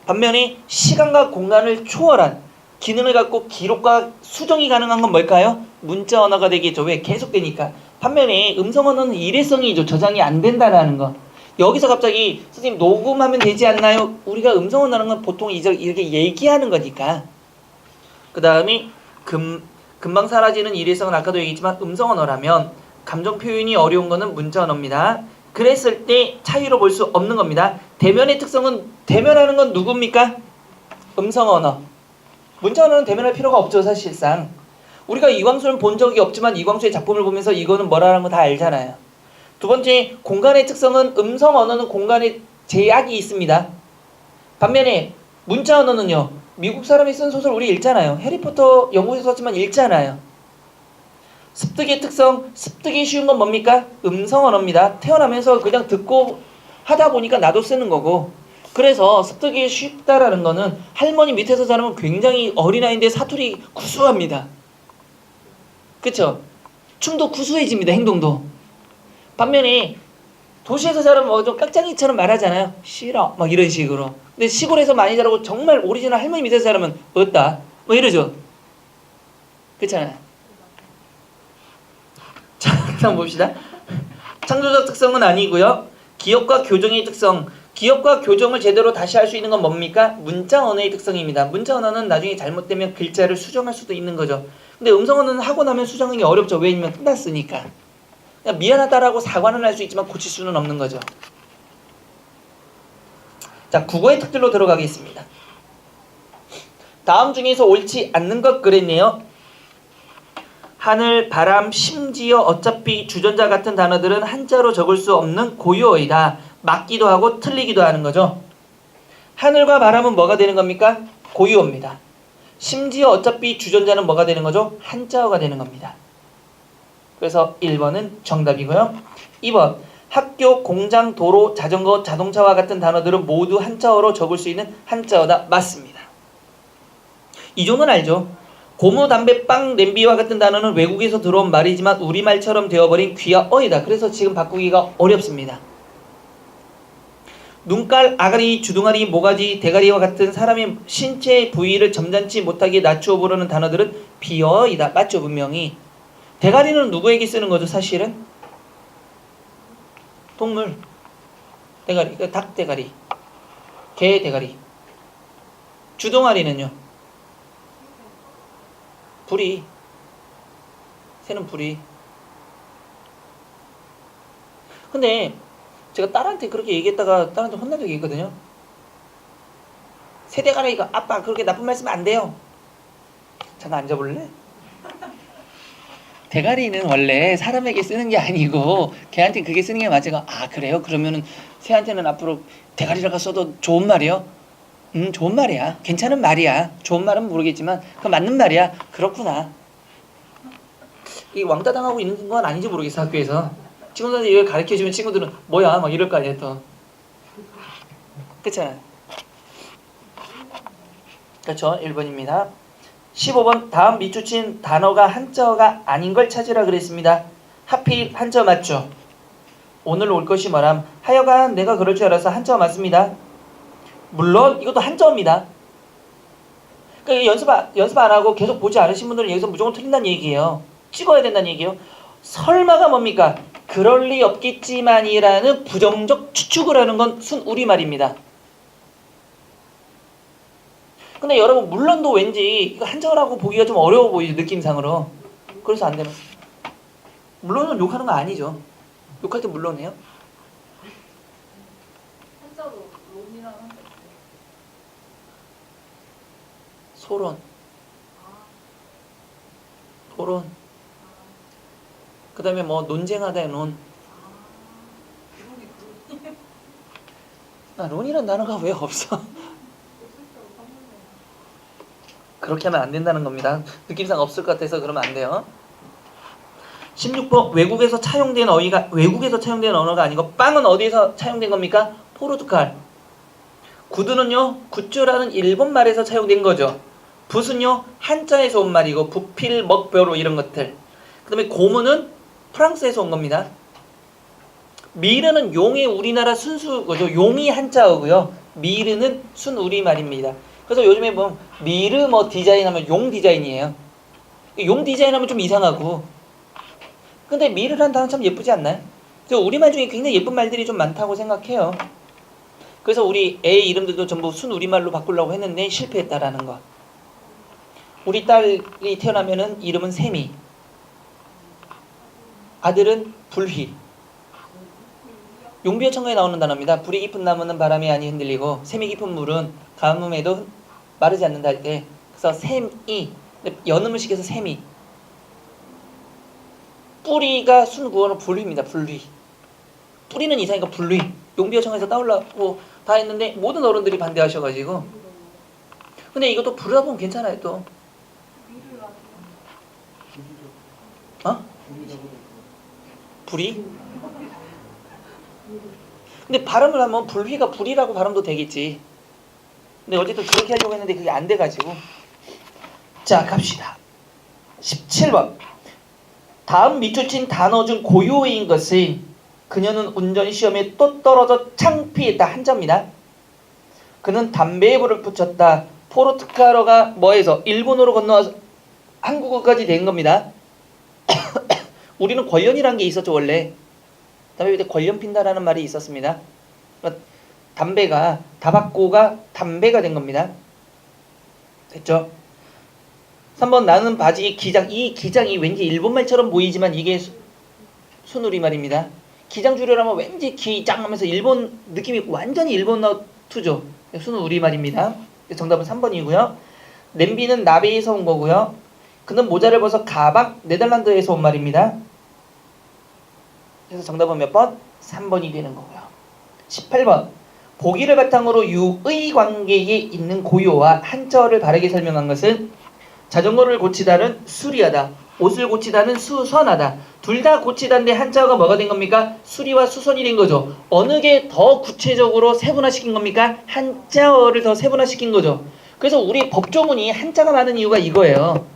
반면에 시간과 공간을 초월한 기능을 갖고 기록과 수정이 가능한 건 뭘까요? 문자 언어가 되겠죠. 왜? 계속되니까. 반면에 음성 언어는 일회성이죠. 저장이 안 된다라는 거. 여기서 갑자기 선생님 녹음하면 되지 않나요? 우리가 음성 언어라는 건 보통 이렇게 얘기하는 거니까. 그 다음에 금방 사라지는 일회성은 아까도 얘기했지만 음성 언어라면 감정 표현이 어려운 거는 문자 언어입니다. 그랬을 때 차이로 볼 수 없는 겁니다. 대면의 특성은 대면하는 건 누굽니까? 음성 언어. 문자 언어는 대면할 필요가 없죠. 사실상. 우리가 이광수는 본 적이 없지만 이광수의 작품을 보면서 이거는 뭐라는 거 다 알잖아요. 두 번째, 공간의 특성은 음성 언어는 공간에 제약이 있습니다. 반면에 문자 언어는요. 미국 사람이 쓴 소설 우리 읽잖아요. 해리포터 영국에서 썼지만 읽잖아요. 습득의 특성, 습득이 쉬운 건 뭡니까? 음성 언어입니다. 태어나면서 그냥 듣고 하다 보니까 나도 쓰는 거고. 그래서 습득이 쉽다라는 거는 할머니 밑에서 자라면 굉장히 어린아이인데 사투리 구수합니다. 그쵸? 춤도 구수해집니다. 행동도. 반면에 도시에서 자라면 뭐 좀 깍쟁이처럼 말하잖아요. 싫어 막 이런 식으로. 근데 시골에서 많이 자라고 정말 오리지널 할머니 밑에서 자라면 어따 뭐 이러죠. 그렇잖아요. 자, 한번 봅시다. 창조적 특성은 아니고요. 기억과 교정의 특성. 기억과 교정을 제대로 다시 할 수 있는 건 뭡니까? 문자 언어의 특성입니다. 문자 언어는 나중에 잘못되면 글자를 수정할 수도 있는 거죠. 근데 음성 언어는 하고 나면 수정하기 어렵죠. 왜냐면 끝났으니까. 그냥 미안하다라고 사과는 할 수 있지만 고칠 수는 없는 거죠. 자, 국어의 특들로 들어가겠습니다. 다음 중에서 옳지 않는 것 그랬네요. 하늘, 바람, 심지어, 어차피, 주전자 같은 단어들은 한자로 적을 수 없는 고유어이다. 맞기도 하고 틀리기도 하는 거죠. 하늘과 바람은 뭐가 되는 겁니까? 고유어입니다. 심지어, 어차피, 주전자는 뭐가 되는 거죠? 한자어가 되는 겁니다. 그래서 1번은 정답이고요. 2번, 학교, 공장, 도로, 자전거, 자동차와 같은 단어들은 모두 한자어로 적을 수 있는 한자어다. 맞습니다. 이 정도는 알죠. 고무, 담배, 빵, 냄비와 같은 단어는 외국에서 들어온 말이지만 우리말처럼 되어버린 귀화어이다. 그래서 지금 바꾸기가 어렵습니다. 눈깔, 아가리, 주둥아리, 모가지, 대가리와 같은 사람의 신체 부위를 점잖지 못하게 낮추어 부르는 단어들은 비어이다. 맞죠? 분명히. 대가리는 누구에게 쓰는 거죠? 사실은? 동물. 대가리. 닭 대가리. 개 대가리. 주둥아리는요? 부리. 새는 부리. 근데 제가 딸한테 그렇게 얘기했다가 딸한테 혼난 적이 있거든요. 새 대가리가 아빠 그렇게 나쁜 말씀 안 돼요. 잠깐 앉아볼래? 대가리는 원래 사람에게 쓰는 게 아니고 걔한테 그게 쓰는 게 맞아요. 아 그래요? 그러면은 새한테는 앞으로 대가리라고 써도 좋은 말이요? 좋은 말이야. 괜찮은 말이야. 좋은 말은 모르겠지만 그 맞는 말이야. 그렇구나. 이 왕따 당하고 있는 건 아닌지 모르겠어. 학교에서 친구들한테 이걸 가르쳐주면 친구들은 뭐야 막 이럴 거 아니야 또. 그렇잖아. 그렇죠. 1번입니다. 15번 다음 밑줄친 단어가 한자어가 아닌 걸 찾으라 그랬습니다. 하필 한자어 맞죠? 오늘 올 것이 뭐람? 하여간 내가 그럴 줄 알아서 한자어 맞습니다. 물론 이것도 한자어입니다. 그러니까 연습 안 하고 계속 보지 않으신 분들은 여기서 무조건 틀린다는 얘기예요. 찍어야 된다는 얘기예요. 설마가 뭡니까? 그럴 리 없겠지만이라는 부정적 추측을 하는 건 순우리말입니다. 근데 여러분 물론도 왠지 이거 한자어라고 보기가 좀 어려워 보이죠, 느낌상으로. 그래서 안 되는. 물론은 욕하는 거 아니죠. 욕할 때 물론해요. 한자로 론이랑 한자 있어요. 소론. 토론. 그 다음에 뭐 논쟁하다의 논. 론이 론이란 단어가 왜 없어? 없을 때로 샀는데. 그렇게 하면 안 된다는 겁니다. 느낌상 없을 것 같아서 그러면 안 돼요. 16번 외국에서 차용된 언어가 아니고 빵은 어디서 차용된 겁니까? 포르투갈. 구두는요 굿즈라는 일본 말에서 차용된 거죠. 붓은요 한자에서 온 말이고 부필, 먹벼로 이런 것들. 그 다음에 고무는 프랑스에서 온 겁니다. 미르는 용의 우리나라 순수거죠. 용이 한자어고요. 미르는 순우리말입니다. 그래서 요즘에 보면 미르 뭐 디자인하면 용 디자인이에요. 용 디자인하면 좀 이상하고. 근데 미르란 단어 참 예쁘지 않나요? 그래서 우리말 중에 굉장히 예쁜 말들이 좀 많다고 생각해요. 그래서 우리 애 이름들도 전부 순우리말로 바꾸려고 했는데 실패했다라는 거. 우리 딸이 태어나면은 이름은 세미. 아들은 불휘. 용비어천가에 나오는 단어입니다. 불이 깊은 나무는 바람에 아니 흔들리고 샘이 깊은 물은 가뭄에도 마르지 않는다 할 때. 그래서 샘이 연음을 시켜서 샘이. 뿌리가 순구어는 불휘입니다. 불휘. 뿌리는 이상이니까 불휘. 용비어천가에서 따오려고 다 했는데 모든 어른들이 반대하셔가지고. 근데 이것도 부르다 보면 괜찮아요 또. 미를 아니면 어? 불이? 근데 발음을 하면 불휘가 불이라고 발음도 되겠지. 근데 어쨌든 그렇게 하려고 했는데 그게 안 돼가지고. 자 갑시다. 17번 다음 밑줄 친 단어 중 고유어인 것은 그녀는 운전시험에 또 떨어져 창피했다 한자입니다. 그는 담배에 불을 붙였다. 포르투갈어가 뭐해서 일본어로 건너와서 한국어까지 된 겁니다. 우리는 권련이라는 게 있었죠 원래. 담배 피울 때 권련 핀다라는 말이 있었습니다. 그러니까 담배가 다바꼬가 담배가 된 겁니다. 됐죠? 3번 나는 바지 기장. 이 기장이 왠지 일본말처럼 보이지만 이게 순우리말입니다. 기장 줄여라면 왠지 기장 하면서 일본 느낌이 완전히 일본어 투죠. 순우리말입니다. 정답은 3번이고요. 냄비는 나베에서 온 거고요. 그는 모자를 벗어 가방 네덜란드에서 온 말입니다. 그래서 정답은 몇 번? 3번이 되는 거고요. 18번 보기를 바탕으로 유의 관계에 있는 고요와 한자어를 바르게 설명한 것은 자전거를 고치다는 수리하다, 옷을 고치다는 수선하다. 둘 다 고치다인데 한자어가 뭐가 된 겁니까? 수리와 수선이 된 거죠. 어느 게 더 구체적으로 세분화시킨 겁니까? 한자어를 더 세분화시킨 거죠. 그래서 우리 법조문이 한자가 많은 이유가 이거예요.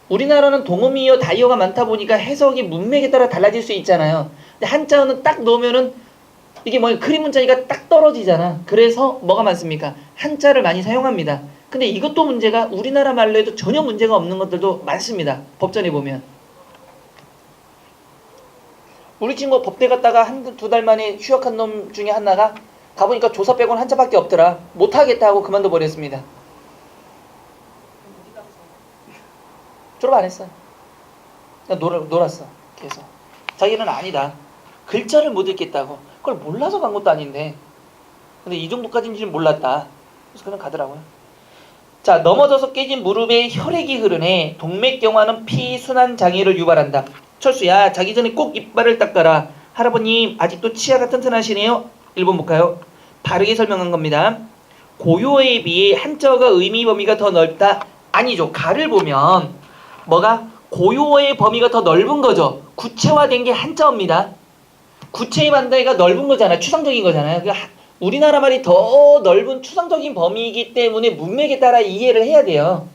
우리나라는 동음이어 다이어가 많다 보니까 해석이 문맥에 따라 달라질 수 있잖아요. 근데 한자어는 딱 넣으면은 이게 뭐 그림 문자니까 딱 떨어지잖아. 그래서 뭐가 많습니까? 한자를 많이 사용합니다. 근데 이것도 문제가 우리나라 말로 해도 전혀 문제가 없는 것들도 많습니다. 법전에 보면. 우리 친구 법대 갔다가 두 달 만에 휴학한 놈 중에 하나가 가보니까 조사 빼고는 한자밖에 없더라. 못하겠다 하고 그만둬 버렸습니다. 어디 갔어? 졸업 안 했어. 그냥 놀았어. 계속. 자기는 아니다. 글자를 못 읽겠다고. 그걸 몰라서 간 것도 아닌데. 근데 이 정도까지인지는 몰랐다. 그래서 그냥 가더라고요. 자, 넘어져서 깨진 무릎에 혈액이 흐르네. 동맥경화는 피순환 장애를 유발한다. 철수야, 자기 전에 꼭 이빨을 닦아라. 할아버님, 아직도 치아가 튼튼하시네요. 1번 볼까요? 바르게 설명한 겁니다. 고요어에 비해 한자어가 의미 범위가 더 넓다. 아니죠. 가를 보면 뭐가? 고요어의 범위가 더 넓은 거죠. 구체화된 게 한자어입니다. 구체의 반대가 넓은 거잖아요. 추상적인 거잖아요. 우리나라 말이 더 넓은 추상적인 범위이기 때문에 문맥에 따라 이해를 해야 돼요.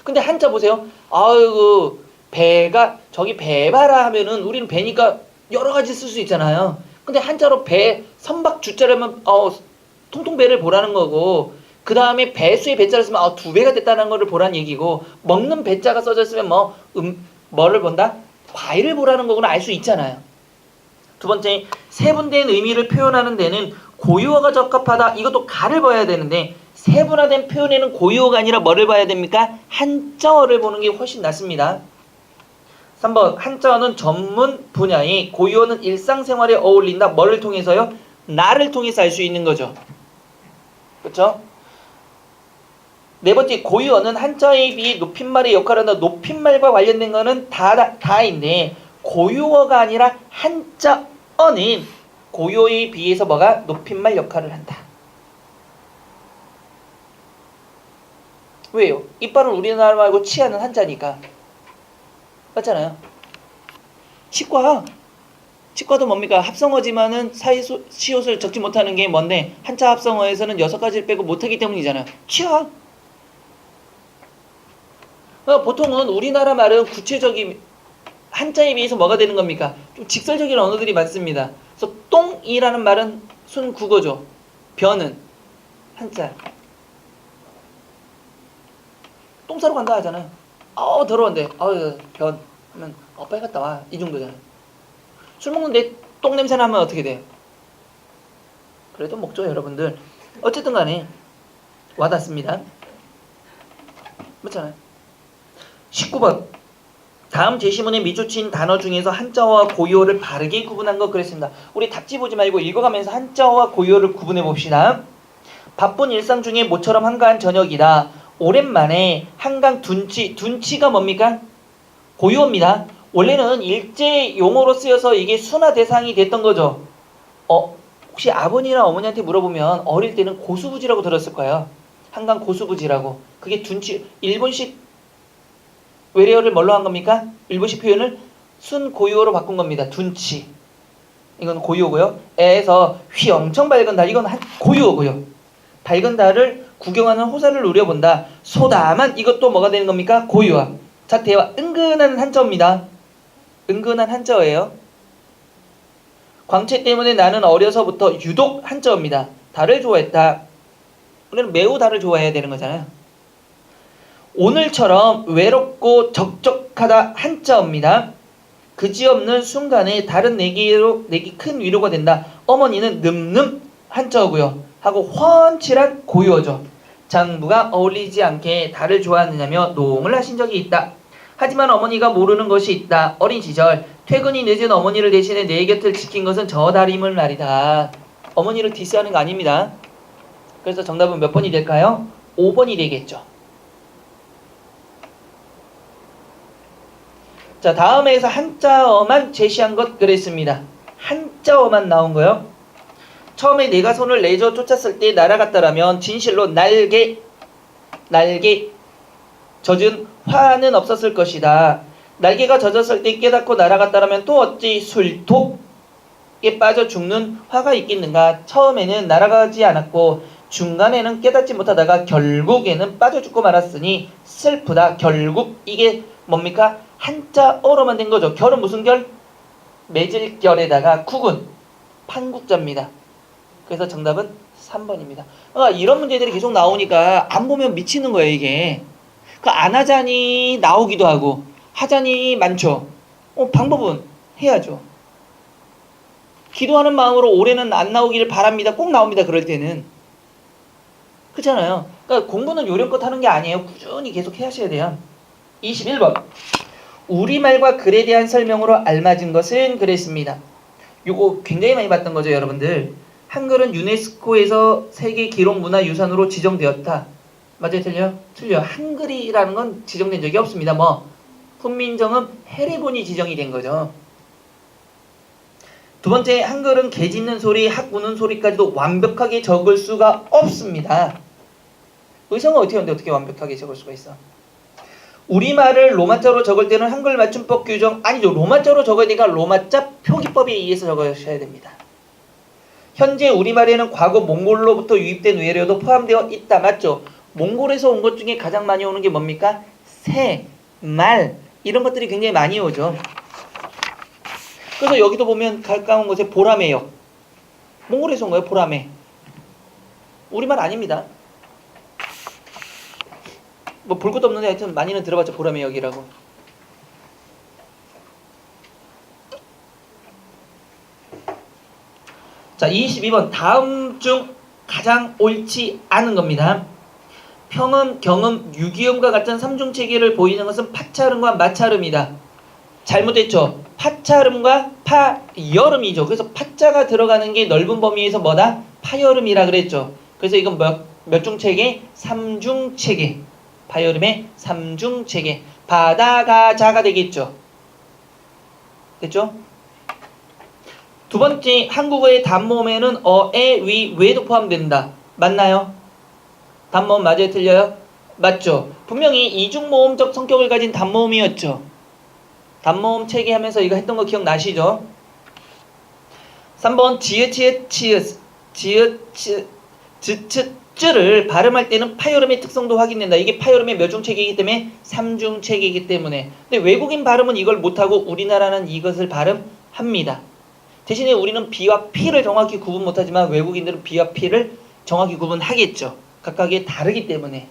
근데 한자 보세요. 아이고 배가 저기 배바라 하면은 우리는 배니까 여러 가지 쓸 수 있잖아요. 근데 한자로 배 선박 주자라면 통통 배를 보라는 거고, 그 다음에 배수의 배자를 쓰면 두 배가 됐다는 거를 보라는 얘기고, 먹는 배자가 써져 있으면 뭐를 본다? 과일을 보라는 거구나 알 수 있잖아요. 두 번째, 세분된 의미를 표현하는 데는 고유어가 적합하다. 이것도 가를 봐야 되는데 세분화된 표현에는 고유어가 아니라 뭐를 봐야 됩니까? 한자어를 보는 게 훨씬 낫습니다. 3번, 한자어는 전문 분야에, 고유어는 일상생활에 어울린다. 뭐를 통해서요? 나를 통해서 알 수 있는 거죠. 그렇죠? 네 번째, 고유어는 한자어에 비해 높임말의 역할을 한다. 높임말과 관련된 거는 다인데 고유어가 아니라 한자어는 고유어에 비해서 뭐가 높임말 역할을 한다. 왜요? 이빨은 우리나라 말고 치아는 한자니까. 맞잖아요. 치과도 뭡니까? 합성어지만은 시옷을 적지 못하는 게 뭔데? 한자 합성어에서는 6가지를 빼고 못하기 때문이잖아요. 치아. 보통은 우리나라 말은 구체적인 한자에 비해서 뭐가 되는 겁니까? 좀 직설적인 언어들이 많습니다. 그래서 똥이라는 말은 순국어죠. 변은 한자. 똥 싸러 간다 하잖아요. 더러운데 변 하면 빨리 갔다 와. 이 정도잖아요. 술 먹는데 똥 냄새 나면 어떻게 돼요? 그래도 먹죠, 여러분들. 어쨌든 간에 와닿습니다. 맞잖아요. 19번. 다음 제시문에 미조친 단어 중에서 한자어와 고유어를 바르게 구분한 거 그랬습니다. 우리 답지 보지 말고 읽어가면서 한자어와 고유어를 구분해 봅시다. 바쁜 일상 중에 모처럼 한가한 저녁이다. 오랜만에 한강 둔치가 뭡니까? 고유어입니다. 원래는 일제 용어로 쓰여서 이게 순화 대상이 됐던 거죠. 혹시 아버님이나 어머니한테 물어보면 어릴 때는 고수부지라고 들었을 거예요. 한강 고수부지라고. 그게 둔치, 일본식 외래어를 뭘로 한 겁니까? 일본식 표현을 순고유어로 바꾼 겁니다. 둔치. 이건 고유어고요. 애에서 휘 엄청 밝은 달, 이건 고유어고요. 밝은 달을 구경하는 호사를 누려본다. 소다만, 이것도 뭐가 되는 겁니까? 고유어. 자, 대화. 은근한 한자어입니다. 은근한 한자어예요. 광채 때문에 나는 어려서부터 유독 한자어입니다. 달을 좋아했다. 우리는 매우 달을 좋아해야 되는 거잖아요. 오늘처럼 외롭고 적적하다 한자어입니다. 그지없는 순간에 달은 내게 큰 위로가 된다. 어머니는 늠름 한자어고요. 하고 훤칠한 고유어죠. 장부가 어울리지 않게 달을 좋아하느냐며 노응을 하신 적이 있다. 하지만 어머니가 모르는 것이 있다. 어린 시절 퇴근이 늦은 어머니를 대신해 내 곁을 지킨 것은 저 달임을 말이다. 어머니를 디스하는 거 아닙니다. 그래서 정답은 몇 번이 될까요? 5번이 되겠죠. 자, 다음에서 한자어만 제시한 것 그랬습니다. 한자어만 나온 거요. 처음에 내가 손을 내줘 쫓았을 때 날아갔다라면 진실로 날개 젖은 화는 없었을 것이다. 날개가 젖었을 때 깨닫고 날아갔다라면 또 어찌 술독에 빠져 죽는 화가 있겠는가. 처음에는 날아가지 않았고 중간에는 깨닫지 못하다가 결국에는 빠져 죽고 말았으니 슬프다. 결국 이게 뭡니까? 한자어로만 된 거죠. 결은 무슨 결? 맺을 결에다가 국은 판국자입니다. 그래서 정답은 3번입니다. 이런 문제들이 계속 나오니까 안 보면 미치는 거예요, 이게. 안 하자니 나오기도 하고 하자니 많죠. 방법은 해야죠. 기도하는 마음으로 올해는 안 나오기를 바랍니다. 꼭 나옵니다, 그럴 때는. 그렇잖아요. 그러니까 공부는 요령껏 하는 게 아니에요. 꾸준히 계속 하셔야 돼요. 21번. 우리말과 글에 대한 설명으로 알맞은 것은 그랬습니다. 요거 굉장히 많이 봤던 거죠, 여러분들. 한글은 유네스코에서 세계 기록문화유산으로 지정되었다. 맞아요, 틀려요? 틀려요. 한글이라는 건 지정된 적이 없습니다. 훈민정음 해례본이 지정이 된 거죠. 두 번째, 한글은 개 짖는 소리, 학 우는 소리까지도 완벽하게 적을 수가 없습니다. 의성은 어떻게 하는데 어떻게 완벽하게 적을 수가 있어? 우리말을 로마자로 적을 때는 한글 맞춤법 규정 아니죠. 로마자로 적어야 되니까 로마자 표기법에 의해서 적으셔야 됩니다. 현재 우리말에는 과거 몽골로부터 유입된 외래어도 포함되어 있다. 맞죠? 몽골에서 온 것 중에 가장 많이 오는 게 뭡니까? 새, 말 이런 것들이 굉장히 많이 오죠. 그래서 여기도 보면 가까운 곳에 보라매역. 몽골에서 온 거예요. 보라매. 우리말 아닙니다. 뭐 볼 것도 없는데 하여튼 많이는 들어봤죠. 보라매역이라고. 자, 22번 다음 중 가장 옳지 않은 겁니다. 평음, 경음, 유기음과 같은 삼중체계를 보이는 것은 파차름과 마차름이다. 잘못했죠. 파차름과 파여름이죠. 그래서 파자가 들어가는 게 넓은 범위에서 뭐다? 파여름이라 그랬죠. 그래서 이건 몇 중체계? 삼중체계. 파여름의 삼중체계. 바다가 자가 되겠죠. 됐죠? 두 번째, 한국어의 단모음에는 어, 에, 위, 왜도 포함된다. 맞나요? 단모음 맞아요? 틀려요? 맞죠? 분명히 이중모음적 성격을 가진 단모음이었죠. 단모음 체계하면서 이거 했던 거 기억나시죠? 3번 지읒, 치읒, 치읒, 지읒, 즈읒, 쯔를 발음할 때는 파여름의 특성도 확인된다. 이게 파여름의 몇 중체계이기 때문에 삼중체계이기 때문에. 근데 외국인 발음은 이걸 못하고 우리나라는 이것을 발음합니다. 대신에 우리는 B와 P를 정확히 구분 못하지만 외국인들은 B와 P를 정확히 구분하겠죠. 각각이 다르기 때문에.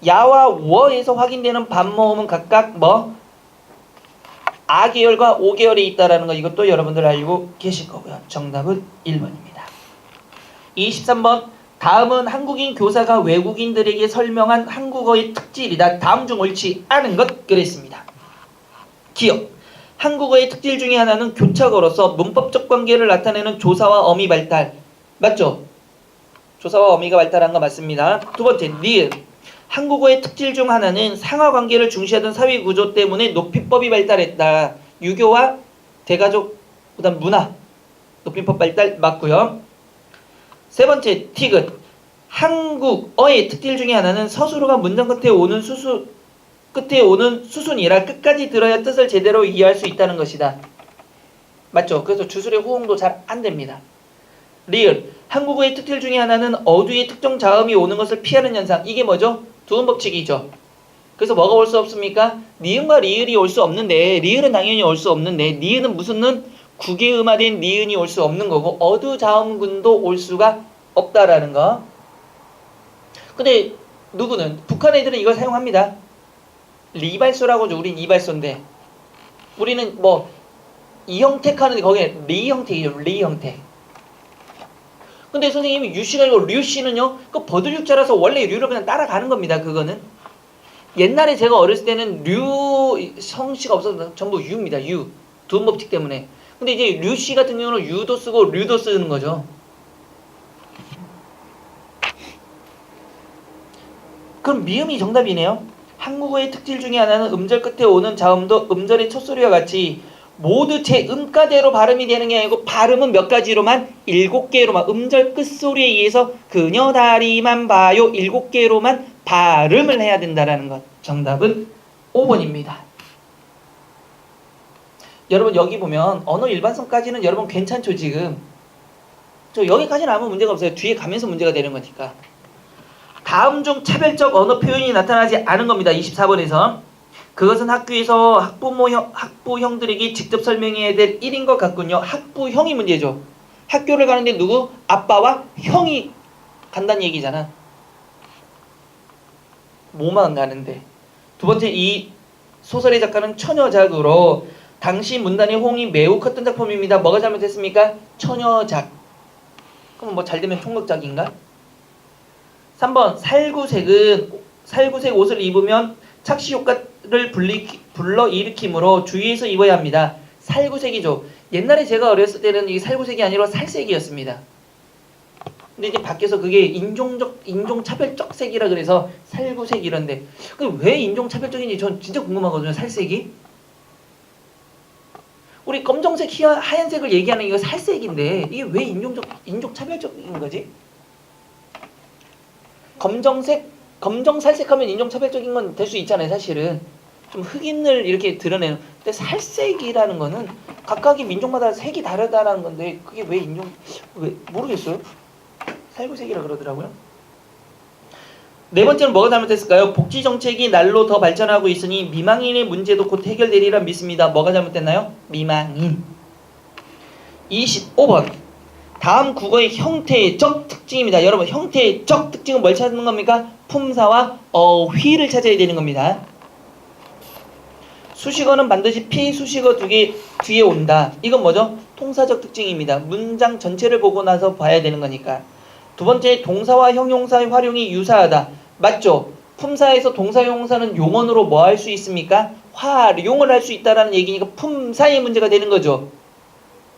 야와 워에서 확인되는 반모음은 각각 뭐? 아 계열과 오 계열에 있다라는 거 이것도 여러분들 알고 계실 거고요. 정답은 1번입니다. 23번 다음은 한국인 교사가 외국인들에게 설명한 한국어의 특질이다. 다음 중 옳지 않은 것 그랬습니다. 기억. 한국어의 특질 중에 하나는 교착어로서 문법적 관계를 나타내는 조사와 어미 발달. 맞죠? 조사와 어미가 발달한 거 맞습니다. 두 번째, 니은. 한국어의 특질 중 하나는 상하관계를 중시하던 사회구조 때문에 높이법이 발달했다. 유교와 대가족, 그 다음 문화. 높이법 발달 맞고요. 세 번째, 티귿. 한국어의 특질 중에 하나는 서술어가 문장 끝에 오는 수순이라 끝까지 들어야 뜻을 제대로 이해할 수 있다는 것이다. 맞죠? 그래서 주술의 호응도 잘 안됩니다. 리을. 한국어의 특질 중에 하나는 어두의 특정 자음이 오는 것을 피하는 현상. 이게 뭐죠? 두음 법칙이죠. 그래서 뭐가 올 수 없습니까? 니은과 리을이 올 수 없는데 리을은 당연히 올 수 없는데 니은은 무슨 는? 국외음화된 니은이 올 수 없는 거고 어두 자음군도 올 수가 없다라는 거. 근데 누구는? 북한 애들은 이걸 사용합니다. 리발소라고 하죠. 우린 이발소인데 우리는 뭐 이형택 하는데 거기에 리형택이죠. 리형택. 근데 선생님이 유씨가 아니고 류씨는요 그 버들육자라서 원래 류를 그냥 따라가는 겁니다. 그거는 옛날에 제가 어렸을 때는 류 성씨가 없어서 전부 유입니다. 유. 두음법칙 때문에. 근데 이제 류씨 같은 경우는 유도 쓰고 류도 쓰는 거죠. 그럼 미음이 정답이네요. 한국어의 특질 중에 하나는 음절 끝에 오는 자음도 음절의 첫 소리와 같이 모두 제 음가대로 발음이 되는 게 아니고 발음은 몇 가지로만 7개로만 음절 끝소리에 의해서 그녀 다리만 봐요 7개로만 발음을 해야 된다라는 것. 정답은 5번입니다. 여러분 여기 보면 언어 일반성까지는 여러분 괜찮죠 지금? 저 여기까지는 아무 문제가 없어요. 뒤에 가면서 문제가 되는 거니까. 다음 중 차별적 언어 표현이 나타나지 않은 겁니다. 24번에서. 그것은 학교에서 학부형들에게 직접 설명해야 될 일인 것 같군요. 학부형이 문제죠. 학교를 가는데 누구? 아빠와 형이 간다는 얘기잖아. 뭐만 가는데. 두 번째, 이 소설의 작가는 처녀작으로 당시 문단의 호응이 매우 컸던 작품입니다. 뭐가 잘못했습니까? 처녀작. 그럼 뭐 잘되면 총각작인가? 3번 살구색 옷을 입으면 착시 효과를 불러일으키므로 주의해서 입어야 합니다. 살구색이죠. 옛날에 제가 어렸을 때는 이게 살구색이 아니라 살색이었습니다. 근데 이제 밖에서 그게 인종차별적 색이라 그래서 살구색 이런데 왜 인종차별적인지 전 진짜 궁금하거든요. 살색이. 우리 검정색, 하얀색을 얘기하는 이거 살색인데 이게 왜 인종차별적인 거지? 검정살색하면 인종차별적인 건 될 수 있잖아요, 사실은. 좀 흑인을 이렇게 드러내는. 근데 살색이라는 거는 각각의 민족마다 색이 다르다라는 건데 그게 왜 모르겠어요. 살구색이라 그러더라고요. 네 번째는 뭐가 잘못됐을까요? 복지 정책이 날로 더 발전하고 있으니 미망인의 문제도 곧 해결되리라 믿습니다. 뭐가 잘못됐나요? 미망인. 25번. 다음 국어의 형태적 특징입니다. 여러분, 형태적 특징은 뭘 찾는 겁니까? 품사와 어휘를 찾아야 되는 겁니다. 수식어는 반드시 피수식어 두 개 뒤에 온다. 이건 뭐죠? 통사적 특징입니다. 문장 전체를 보고 나서 봐야 되는 거니까. 두 번째, 동사와 형용사의 활용이 유사하다. 맞죠? 품사에서 동사 형용사는 용언으로 뭐 할 수 있습니까? 활용을 할 수 있다라는 얘기니까 품사의 문제가 되는 거죠.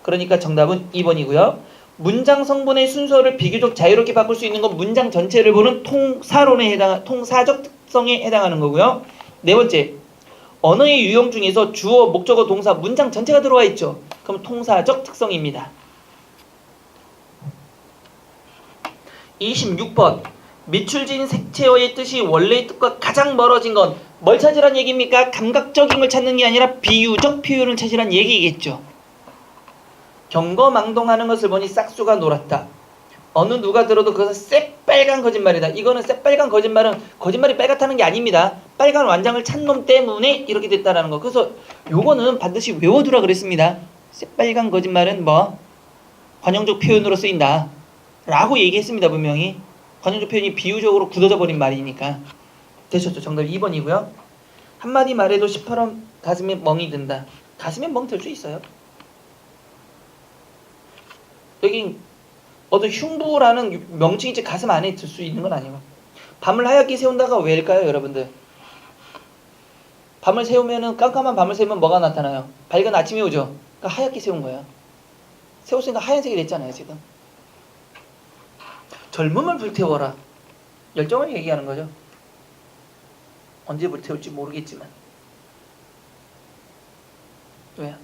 그러니까 정답은 2번이고요. 문장 성분의 순서를 비교적 자유롭게 바꿀 수 있는 건 문장 전체를 보는 통사적 특성에 해당하는 거고요. 네 번째, 언어의 유형 중에서 주어, 목적어, 동사, 문장 전체가 들어와 있죠. 그럼 통사적 특성입니다. 26번. 밑줄진 색채어의 뜻이 원래의 뜻과 가장 멀어진 건 뭘 찾으란 얘기입니까? 감각적인 걸 찾는 게 아니라 비유적 표현을 찾으란 얘기겠죠. 경거망동하는 것을 보니 싹수가 놀았다. 어느 누가 들어도 그것은 새빨간 거짓말이다. 이거는 새빨간 거짓말은 거짓말이 빨갛다는 게 아닙니다. 빨간 완장을 찬 놈 때문에 이렇게 됐다라는 거. 그래서 요거는 반드시 외워두라 그랬습니다. 새빨간 거짓말은 뭐 관용적 표현으로 쓰인다 라고 얘기했습니다. 분명히 관용적 표현이 비유적으로 굳어져 버린 말이니까. 되셨죠? 정답 2번이고요. 한마디 말해도 18원 가슴에 멍이 든다. 가슴에 멍 들 수 있어요. 여기 어떤 흉부라는 명칭이 가슴 안에 들 수 있는 건 아니고. 밤을 하얗게 세운다가 왜일까요, 여러분들? 밤을 세우면은 깜깜한 밤을 세우면 뭐가 나타나요? 밝은 아침이 오죠. 그러니까 하얗게 세운 거예요. 세웠으니까 하얀색이 됐잖아요, 지금. 젊음을 불태워라. 열정을 얘기하는 거죠. 언제 불태울지 모르겠지만. 왜?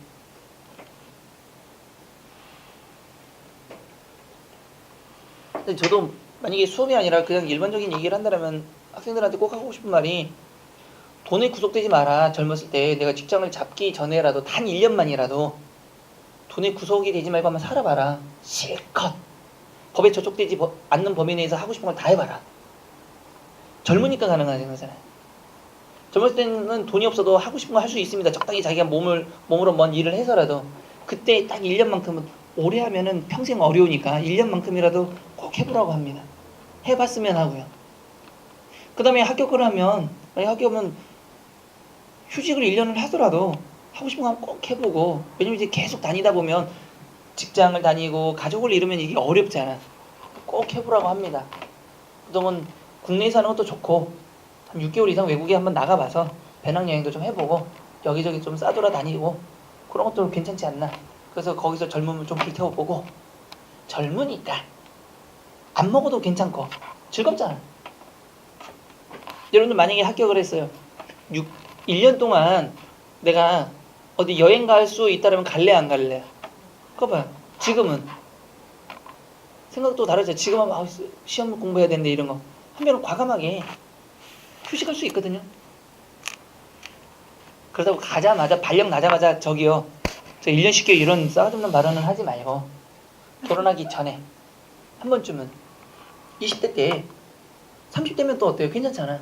근데 저도 만약에 수업이 아니라 그냥 일반적인 얘기를 한다면 학생들한테 꼭 하고 싶은 말이 돈에 구속되지 마라. 젊었을 때 내가 직장을 잡기 전에라도 단 1년만이라도 돈에 구속이 되지 말고 한번 살아봐라. 실컷. 법에 저촉되지 않는 범위 내에서 하고 싶은 걸 다 해봐라. 젊으니까 가능한 거잖아요. 젊었을 때는 돈이 없어도 하고 싶은 거 할 수 있습니다. 적당히 자기가 몸으로 뭔 일을 해서라도. 그때 딱 1년만큼은 오래 하면은 평생 어려우니까 1년만큼이라도 꼭 해보라고 합니다. 해봤으면 하고요. 그 다음에 합격을 하면, 만약 합격하면 휴직을 1년을 하더라도 하고 싶은 거 꼭 해보고, 왜냐면 이제 계속 다니다 보면 직장을 다니고 가족을 이루면 이게 어렵잖아. 꼭 해보라고 합니다. 그동안 국내에 사는 것도 좋고 한 6개월 이상 외국에 한번 나가봐서 배낭여행도 좀 해보고 여기저기 좀 싸돌아다니고 그런 것도 괜찮지 않나. 그래서 거기서 젊음을 좀 불태워보고, 젊으니까 안 먹어도 괜찮고 즐겁잖아. 여러분들 만약에 합격을 했어요. 1년 동안 내가 어디 여행 갈 수 있다면 갈래 안 갈래? 그거 봐요. 지금은 생각도 다르죠. 지금은 시험 공부해야 되는데 이런 거 하면 과감하게 휴식할 수 있거든요. 그러다고 가자마자 발령 나자마자 저기요, 저 1년 쉴게요 이런 싸움없는 발언을 하지 말고 결혼하기 전에 한 번쯤은 20대 때 30대면 또 어때요? 괜찮잖아.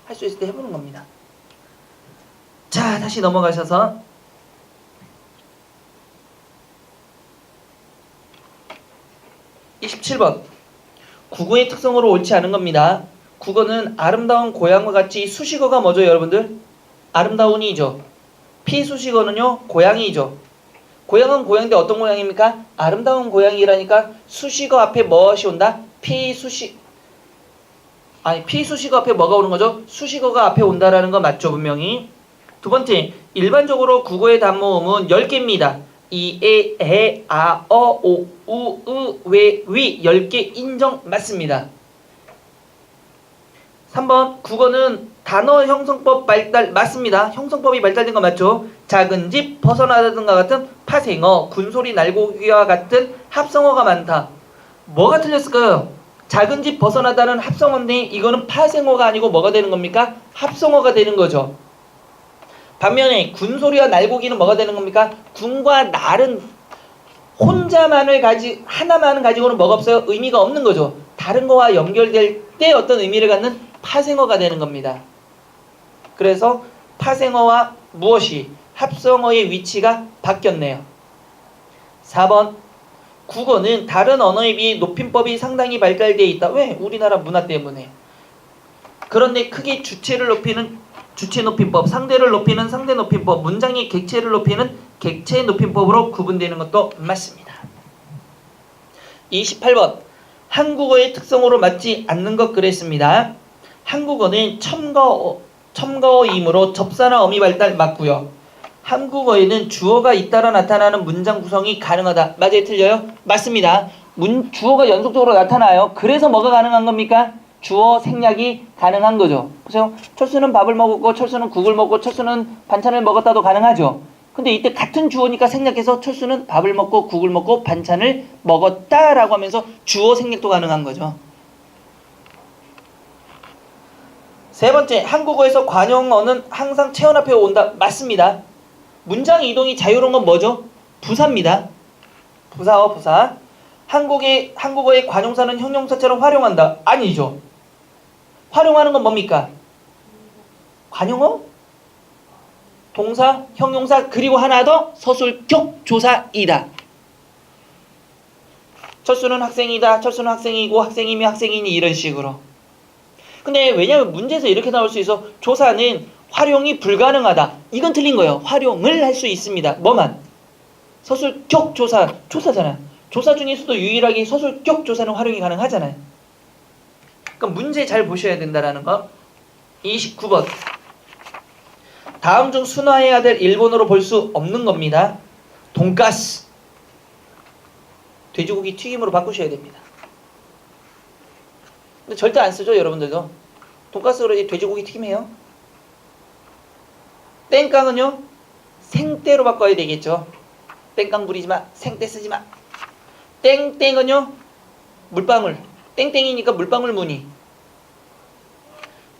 할 수 있을 때 해보는 겁니다. 자, 다시 넘어가셔서 27번. 국어의 특성으로 옳지 않은 겁니다. 국어는 아름다운 고향과 같이 수식어가 뭐죠, 여러분들? 아름다운이죠. 피수식어는요, 고양이죠. 고향은 고향인데 어떤 고향입니까? 아름다운 고향이라니까 수식어 앞에 무엇이 온다? 피수식어 앞에 뭐가 오는 거죠? 수식어가 앞에 온다라는 거 맞죠, 분명히. 두 번째, 일반적으로 국어의 단모음은 10개입니다. 이, 에, 에, 아, 어, 오, 우, 으, 웨, 위 10개 인정 맞습니다. 3번, 국어는 단어 형성법 발달 맞습니다. 형성법이 발달된 거 맞죠? 작은 집, 벗어나다든가 같은 파생어, 군소리, 날고기와 같은 합성어가 많다. 뭐가 틀렸을까요? 작은 집, 벗어나다는 합성어인데 이거는 파생어가 아니고 뭐가 되는 겁니까? 합성어가 되는 거죠. 반면에 군소리와 날고기는 뭐가 되는 겁니까? 군과 날은 하나만을 가지고는 뭐가 없어요? 의미가 없는 거죠. 다른 거와 연결될 때 어떤 의미를 갖는 파생어가 되는 겁니다. 그래서 파생어와 무엇이 합성어의 위치가 바뀌었네요. 4번 국어는 다른 언어에 비해 높임법이 상당히 발달되어 있다. 왜? 우리나라 문화 때문에. 그런데 크게 주체를 높이는 주체 높임법, 상대를 높이는 상대 높임법, 문장의 객체를 높이는 객체 높임법으로 구분되는 것도 맞습니다. 28번 한국어의 특성으로 맞지 않는 것 그랬습니다. 한국어는 첨가어이므로 접사나 어미 발달 맞고요. 한국어에는 주어가 잇따라 나타나는 문장 구성이 가능하다. 맞아요? 틀려요? 맞습니다. 주어가 연속적으로 나타나요. 그래서 뭐가 가능한 겁니까? 주어 생략이 가능한 거죠. 보세요. 철수는 밥을 먹었고 철수는 국을 먹고 철수는 반찬을 먹었다도 가능하죠. 근데 이때 같은 주어니까 생략해서 철수는 밥을 먹고 국을 먹고 반찬을 먹었다라고 하면서 주어 생략도 가능한 거죠. 세 번째, 한국어에서 관용어는 항상 체온 앞에 온다. 맞습니다. 문장 이동이 자유로운 건 뭐죠? 부사입니다. 부사. 한국어의 관용사는 형용사처럼 활용한다. 아니죠. 활용하는 건 뭡니까? 관용어, 동사, 형용사, 그리고 하나 더 서술격 조사이다. 철수는 학생이다. 철수는 학생이고 학생이며 학생이니 이런 식으로. 근데 왜냐하면 문제에서 이렇게 나올 수 있어. 조사는 활용이 불가능하다. 이건 틀린 거예요. 활용을 할 수 있습니다. 뭐만? 서술격 조사잖아요. 조사 중에서도 유일하게 서술격 조사는 활용이 가능하잖아요. 그럼 문제 잘 보셔야 된다라는 거. 29번. 다음 중 순화해야 될 일본어로 볼 수 없는 겁니다. 돈가스. 돼지고기 튀김으로 바꾸셔야 됩니다. 근데 절대 안 쓰죠, 여러분들도. 돈가스로 돼지고기 튀김해요. 땡깡은요, 생떼로 바꿔야 되겠죠. 땡깡 부리지 마, 생떼 쓰지 마. 땡땡은요, 물방울. 땡땡이니까 물방울 무늬.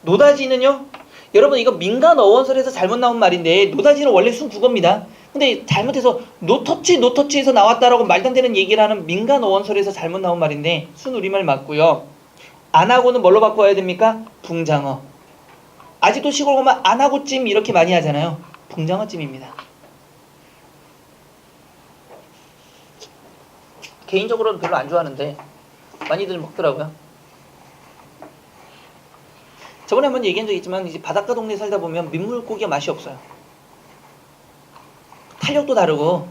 노다지는요, 여러분 이거 민간 어원설에서 잘못 나온 말인데 노다지는 원래 순국어입니다. 근데 잘못해서 노터치에서 나왔다라고 말도 안 되는 얘기를 하는 민간 어원설에서 잘못 나온 말인데 순우리말 맞고요. 안하고는 뭘로 바꿔야 됩니까? 붕장어. 아직도 시골 가면 안하고찜 이렇게 많이 하잖아요. 붕장어찜입니다. 개인적으로는 별로 안 좋아하는데 많이들 먹더라고요. 저번에 한번 얘기한 적 있지만 이제 바닷가 동네에 살다 보면 민물고기가 맛이 없어요. 탄력도 다르고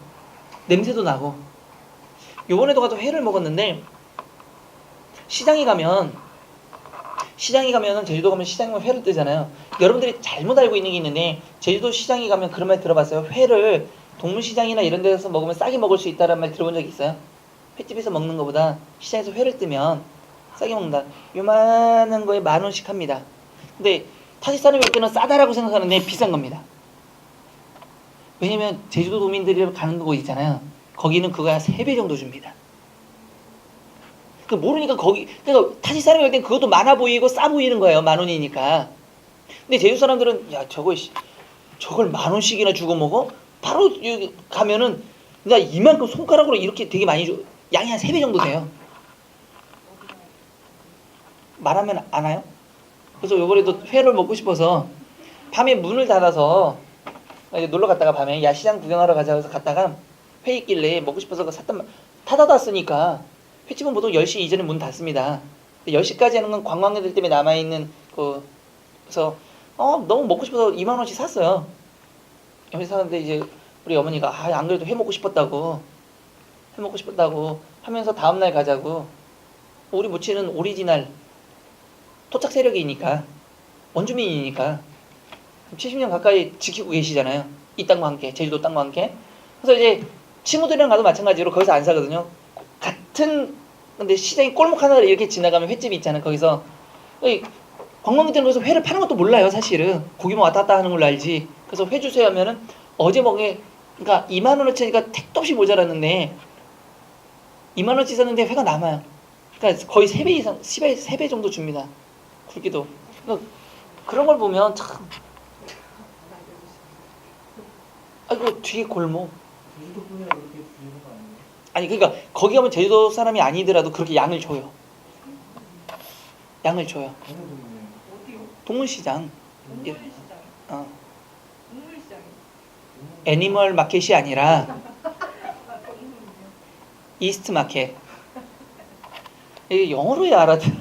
냄새도 나고. 요번에도 가서 회를 먹었는데 시장에 가면은 제주도 가면 시장에 가면 회를 뜨잖아요. 여러분들이 잘못 알고 있는 게 있는데 제주도 시장에 가면 그런 말 들어봤어요? 회를 동물시장이나 이런 데서 먹으면 싸게 먹을 수 있다는 말 들어본 적 있어요? 횟집에서 먹는 것보다 시장에서 회를 뜨면 싸게 먹는다. 요만한 거에 10,000원씩 합니다. 근데 타지 사람이 올 때는 싸다라고 생각하는데 비싼 겁니다. 왜냐면 제주도 도민들이 가는 곳 있잖아요. 거기는 그거 한 3배 정도 줍니다. 모르니까 그러니까 타지 사람이 올 땐 그것도 많아 보이고 싸 보이는 거예요. 10,000원이니까. 근데 제주 사람들은 야 저걸 10,000원씩이나 주고 먹어? 바로 여기 가면은 나 이만큼 손가락으로 이렇게 되게 많이 줘. 양이 한 3배 정도 돼요. 말하면 안 와요? 그래서 요번에도 회를 먹고 싶어서 밤에 문을 닫아서 놀러 갔다가 밤에 야 시장 구경하러 가자 해서 갔다가 회 있길래 먹고 싶어서 다 닫았으니까 횟집은 보통 10시 이전에 문 닫습니다. 10시까지 하는 건 관광객들 때문에 남아있는 그래서 너무 먹고 싶어서 20,000원씩 샀어요. 여기 사는데 이제 우리 어머니가 안 그래도 회 먹고 싶었다고 하면서 다음날 가자고. 우리 모친은 오리지널 토착 세력이니까 원주민이니까 70년 가까이 지키고 계시잖아요. 이 땅과 함께 제주도 땅과 함께. 그래서 이제 친구들이랑 가도 마찬가지로 거기서 안 사거든요. 근데 시장이 골목 하나를 이렇게 지나가면 횟집이 있잖아요. 거기서 관광객들은 거기서 회를 파는 것도 몰라요. 사실은 고기만 왔다 갔다 하는 걸로 알지. 그래서 회 주세요 하면은 어제 그러니까 20,000원어치니까 택도 없이 모자랐는데 20,000원치 샀는데 회가 남아요. 그러니까 거의 3배 이상 3배 정도 줍니다. 굵기도. 그러니까 그런 걸 보면 참 그 뒤에 골목. 제주도 분이라 그렇게 주는 거 아니에요? 아니 그러니까 거기 가면 제주도 사람이 아니더라도 그렇게 양을 줘요. 양을 줘요. 어느 분이에요? 어디요? 동물시장. 동물시장. 어. 동물시장이. 애니멀 마켓이 아니라 동물이요. 이스트 마켓. 이게 영어로 해야 알아듣.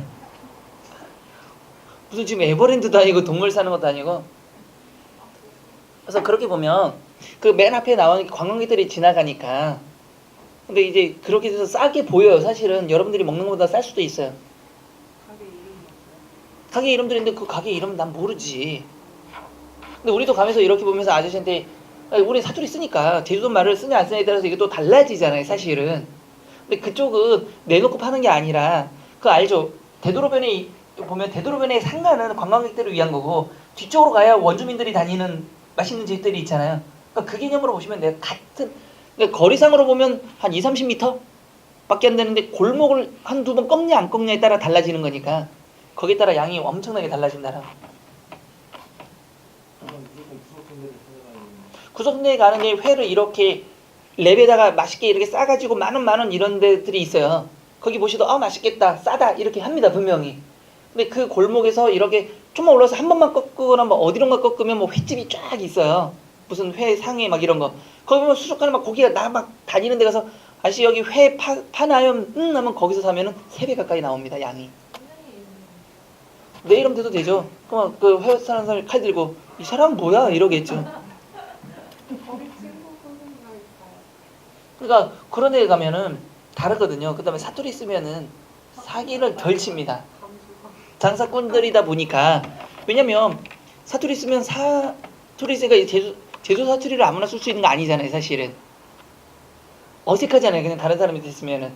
무슨 지금 에버랜드도 아니고 동물 사는 것도 아니고. 그래서 그렇게 보면 그 맨 앞에 나오는 관광객들이 지나가니까. 근데 이제 그렇게 돼서 싸게 보여요. 사실은 여러분들이 먹는 것보다 쌀 수도 있어요. 가게 이름이 없어요. 가게 이름들인데 그 가게 이름 난 모르지. 근데 우리도 가면서 이렇게 보면서 아저씨한테 아니, 우리 사투리 쓰니까 제주도 말을 쓰냐 안 쓰냐에 따라서 이게 또 달라지잖아요, 사실은. 근데 그쪽은 내놓고 파는 게 아니라 그거 알죠? 되도록변에 보면 되도록변의 상가는 관광객들을 위한 거고 뒤쪽으로 가야 원주민들이 다니는 맛있는 집들이 있잖아요. 그러니까 그 개념으로 보시면 돼요. 같은 그러니까 거리상으로 보면 한 2, 30m 밖에 안 되는데 골목을 한두 번 꺾냐 안 꺾냐에 따라 달라지는 거니까 거기에 따라 양이 엄청나게 달라진다라고. 그럼 무조건 구석진 데를 찾아가야 구석내에 가는 게 회를 이렇게 랩에다가 맛있게 이렇게 싸가지고 많은 이런 데들이 있어요. 거기 보시도 맛있겠다 싸다 이렇게 합니다 분명히. 근데 그 골목에서 이렇게 좀만 올라서 한 번만 꺾거나 뭐 어디론가 꺾으면 뭐 횟집이 쫙 있어요. 무슨 회 상회 막 이런 거. 거기 보면 수족관에 막 고기가 나 막 다니는 데 가서 아저씨 여기 회 파나요? 하면 거기서 사면은 3배 가까이 나옵니다 양이. 내 이름 대도 되죠. 그럼 그 회 사는 사람이 칼 들고 이 사람 뭐야 이러겠죠. 거기 친구 선생님가 있어요. 그러니까 그런 데 가면은 다르거든요. 그 다음에 사투리 쓰면은 사기를 덜 칩니다. 장사꾼들이다 보니까. 왜냐면 사투리 쓰면 사투리 쓰니까 제주 사투리를 아무나 쓸 수 있는 거 아니잖아요 사실은. 어색하잖아요 그냥 다른 사람이 됐으면은.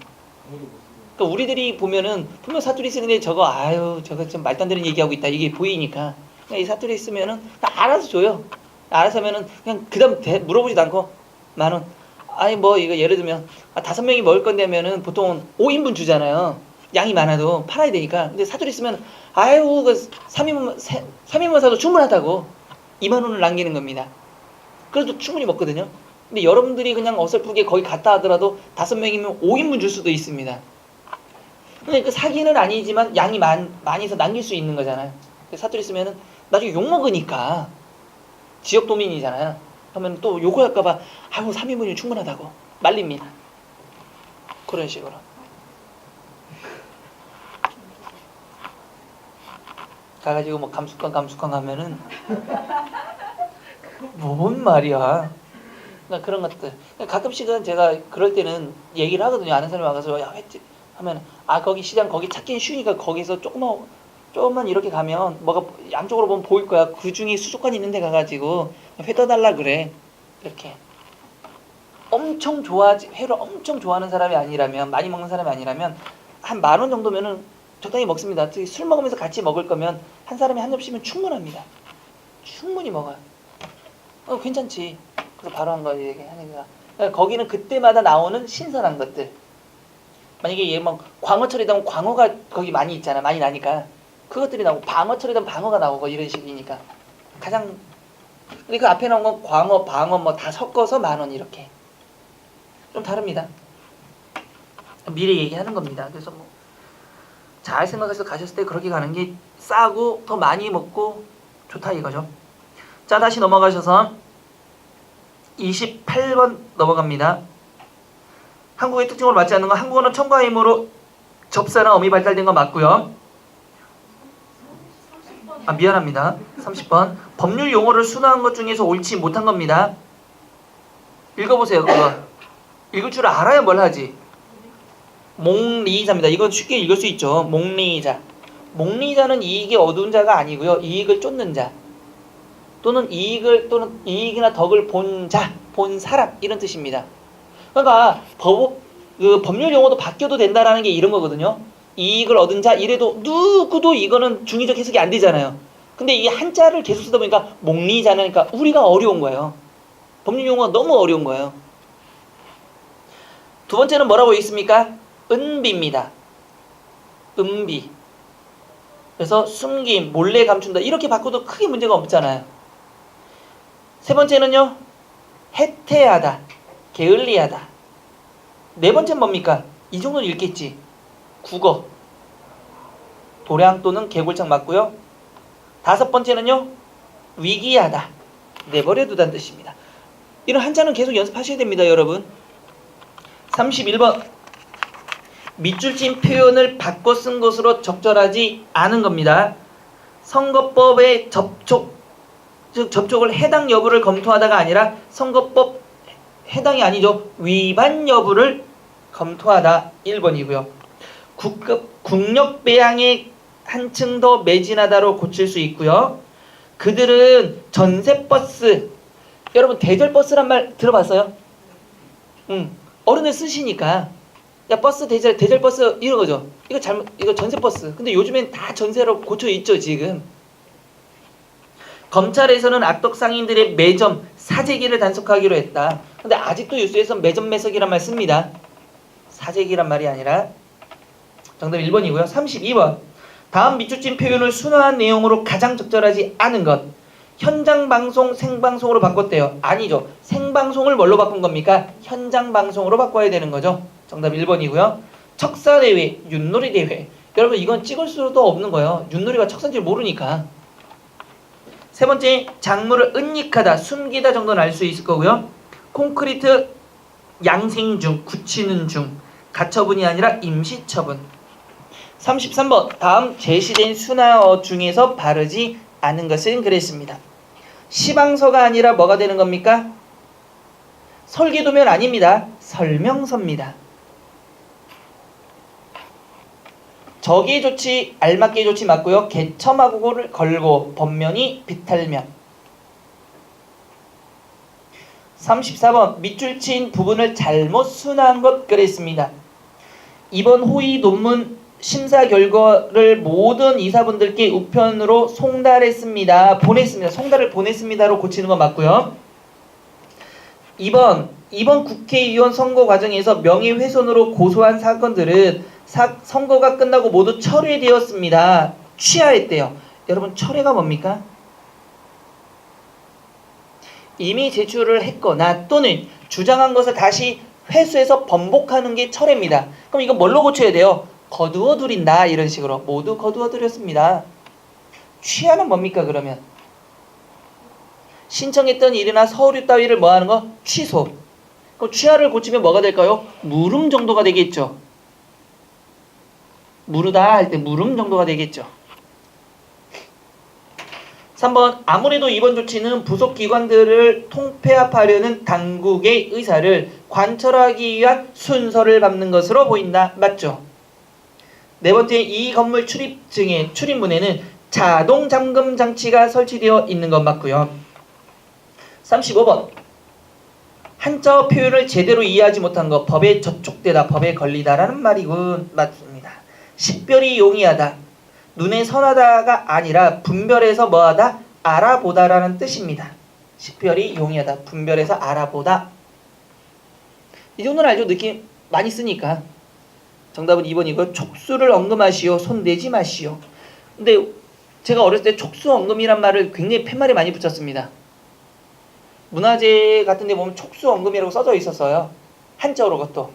아무도 못 쓰고. 그러니까 우리들이 보면은 분명 사투리 쓰는데 저거 좀 말도 안 되는 얘기하고 있다 이게 보이니까 그냥 이 사투리 쓰면은 다 알아서 줘요. 알아서 하면은 그냥 그다음 물어보지도 않고 10,000원. 아니 뭐 이거 예를 들면 5명이 먹을 건데 하면은 보통 5인분 주잖아요. 양이 많아도 팔아야 되니까. 근데 사투리 쓰면 그 3인분 사도 충분하다고 20,000원을 남기는 겁니다. 그래도 충분히 먹거든요. 근데 여러분들이 그냥 어설프게 거기 갔다 하더라도 5명이면 5인분 줄 수도 있습니다. 그러니까 사기는 아니지만 양이 많이 해서 남길 수 있는 거잖아요. 사투리 쓰면은 나중에 욕먹으니까 지역도민이잖아요. 하면 또 욕을 할까봐 3인분이 충분하다고 말립니다. 그런 식으로. 가가지고 뭐 감숙한 하면은 뭔 말이야. 그러니까 그런 것들. 가끔씩은 제가 그럴 때는 얘기를 하거든요. 아는 사람이 와가지고 야 횟집 하면 거기 시장 거기 찾긴 쉬우니까 거기서 조금만 이렇게 가면 뭐가 양쪽으로 보면 보일 거야. 그 중에 수족관 있는 데 가가지고 회 떠달라 그래. 이렇게. 회를 엄청 좋아하는 사람이 아니라면 많이 먹는 사람이 아니라면 한 10,000원 정도면은 적당히 먹습니다. 특히 술 먹으면서 같이 먹을 거면 한 사람이 한 접시면 충분합니다. 충분히 먹어요. 괜찮지. 그래서 바로 한 거 얘기하니까. 그러니까 거기는 그때마다 나오는 신선한 것들. 만약에 얘 뭐 광어철이다 면 광어가 거기 많이 있잖아. 많이 나니까. 그것들이 나오고 방어철이다 면 방어가 나오고 이런 식이니까. 가장 근데 그 앞에 나온 건 광어, 방어 뭐 다 섞어서 10,000원 이렇게. 좀 다릅니다. 미리 얘기하는 겁니다. 그래서 뭐 잘 생각해서 가셨을 때 그렇게 가는 게 싸고 더 많이 먹고 좋다 이거죠. 자 다시 넘어가셔서 28번 넘어갑니다. 한국의 특징으로 맞지 않는 건 한국어는 첨가의 힘으로 접사나 어미 발달된 건 맞고요. 미안합니다. 30번 법률 용어를 순화한 것 중에서 옳지 못한 겁니다. 읽어보세요. 그거 읽을 줄 알아야 뭘 하지. 목리자입니다. 이건 쉽게 읽을 수 있죠. 목리자. 목리자는 이익이 어두운 자가 아니고요. 이익을 쫓는 자. 또는 이익이나 덕을 본 자, 본 사람 이런 뜻입니다. 그러니까 법률 용어도 바뀌어도 된다라는 게 이런 거거든요. 이익을 얻은 자 이래도 누구도 이거는 중의적 해석이 안 되잖아요. 근데 이 한자를 계속 쓰다 보니까 목리자는 그러니까 우리가 어려운 거예요. 법률 용어가 너무 어려운 거예요. 두 번째는 뭐라고 있습니까? 은비입니다. 은비. 그래서 숨김, 몰래 감춘다 이렇게 바꿔도 크게 문제가 없잖아요. 세 번째는요. 해태하다, 게을리하다. 네 번째는 뭡니까? 이 정도는 읽겠지. 국어, 도량 또는 개골창 맞고요. 다섯 번째는요, 위기하다, 내버려두다는 뜻입니다. 이런 한자는 계속 연습하셔야 됩니다, 여러분. 31번 밑줄진 표현을 바꿔 쓴 것으로 적절하지 않은 겁니다. 선거법의 접촉을 해당 여부를 검토하다가 아니라 선거법 해당이 아니죠. 위반 여부를 검토하다. 1번이고요. 국력 배양에 한층 더 매진하다로 고칠 수 있고요. 그들은 전세버스, 여러분 대절버스란 말 들어봤어요? 어른들 쓰시니까 야 버스 대절버스 이런 거죠. 이거 전세버스. 근데 요즘엔 다 전세로 고쳐 있죠 지금. 검찰에서는 악덕 상인들의 매점 사재기를 단속하기로 했다. 근데 아직도 뉴스에서 매점 매석이란 말 씁니다. 사재기란 말이 아니라. 정답 1번이고요. 32번 다음 밑줄진 표현을 순화한 내용으로 가장 적절하지 않은 것. 현장 방송 생방송으로 바꿨대요. 아니죠. 생방송을 뭘로 바꾼 겁니까? 현장 방송으로 바꿔야 되는 거죠. 정답 1번이고요. 척사대회, 윷놀이대회. 여러분 이건 찍을 수도 없는 거예요. 윷놀이가 척사인지 모르니까. 세 번째, 작물을 은닉하다, 숨기다 정도는 알 수 있을 거고요. 콘크리트 양생 중, 굳히는 중, 가처분이 아니라 임시처분. 33번 다음 제시된 순화어 중에서 바르지 않은 것은 그랬습니다. 시방서가 아니라 뭐가 되는 겁니까? 설계도면 아닙니다. 설명서입니다. 적에 좋지 알맞게 좋지 맞고요. 개첨하고를 걸고 번면이 비탈면. 34번 밑줄 친 부분을 잘못 순화한 것 그랬습니다. 이번 호의 논문 심사 결과를 모든 이사분들께 우편으로 송달했습니다. 보냈습니다. 송달을 보냈습니다로 고치는 건 맞고요. 2번 국회의원 선거 과정에서 명예훼손으로 고소한 사건들은 선거가 끝나고 모두 철회되었습니다. 취하했대요. 여러분 철회가 뭡니까? 이미 제출을 했거나 또는 주장한 것을 다시 회수해서 번복하는 게 철회입니다. 그럼 이거 뭘로 고쳐야 돼요? 거두어들인다 이런 식으로 모두 거두어들였습니다. 취하는 뭡니까 그러면? 신청했던 일이나 서류 따위를 뭐 하는 거? 취소. 그럼 취하를 고치면 뭐가 될까요? 물음 정도가 되겠죠. 무르다 할 때 물음 정도가 되겠죠. 3번 아무래도 이번 조치는 부속 기관들을 통폐합하려는 당국의 의사를 관철하기 위한 순서를 밟는 것으로 보인다. 맞죠? 네 번째 이 건물 출입증의 출입문에는 자동 잠금 장치가 설치되어 있는 것 맞고요. 35번 한자어 표현을 제대로 이해하지 못한 것 법에 저촉되다 법에 걸리다라는 말이군. 맞습니다. 식별이 용이하다 눈에 선하다가 아니라 분별해서 뭐하다 알아보다라는 뜻입니다. 식별이 용이하다 분별해서 알아보다. 이 정도는 알죠? 느낌 많이 쓰니까. 정답은 2번이고 촉수를 언금하시오 손대지 마시오. 근데 제가 어렸을 때 촉수 언금이란 말을 굉장히 팻말에 많이 붙였습니다. 문화재 같은 데 보면 촉수 언금이라고 써져 있었어요. 한자어로 그것도.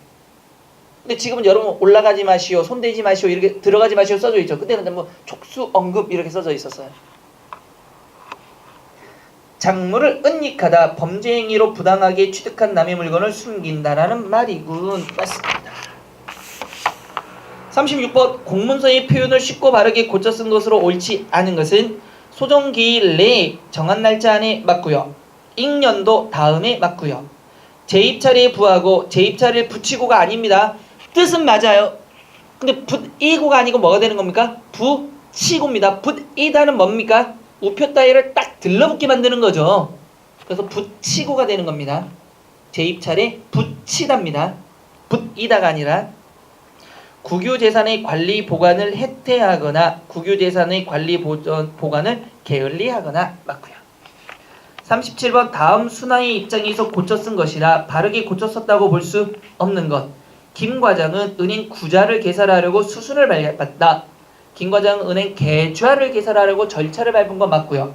근데 지금은 여러분 올라가지 마시오 손대지 마시오 이렇게 들어가지 마시오 써져 있죠. 그때는 뭐 촉수 언급 이렇게 써져 있었어요. 작물을 은닉하다 범죄 행위로 부당하게 취득한 남의 물건을 숨긴다라는 말이군. 맞습니다. 36번 공문서의 표현을 쉽고 바르게 고쳐 쓴 것으로 옳지 않은 것은 소정기일 내에 정한 날짜 안에 맞고요. 익년도 다음에 맞고요. 제입차례에 부하고 제입차례를 붙이고가 아닙니다. 뜻은 맞아요. 근데 붙이고가 아니고 뭐가 되는 겁니까? 붙이고입니다. 붙이다는 뭡니까? 우표 따위를 딱 들러붙게 만드는 거죠. 그래서 붙이고가 되는 겁니다. 제입차례 붙이답니다. 붙이다가 아니라 국유재산의 관리 보관을 해태하거나 국유재산의 관리 보관을 게을리하거나 맞고요. 37번 다음 순화의 입장에서 고쳐 쓴 것이라 바르게 고쳐 썼다고 볼 수 없는 것. 김 과장은 은행 구자를 개설하려고 수순을 밟았다. 김 과장은 은행 계좌를 개설하려고 절차를 밟은 건 맞고요.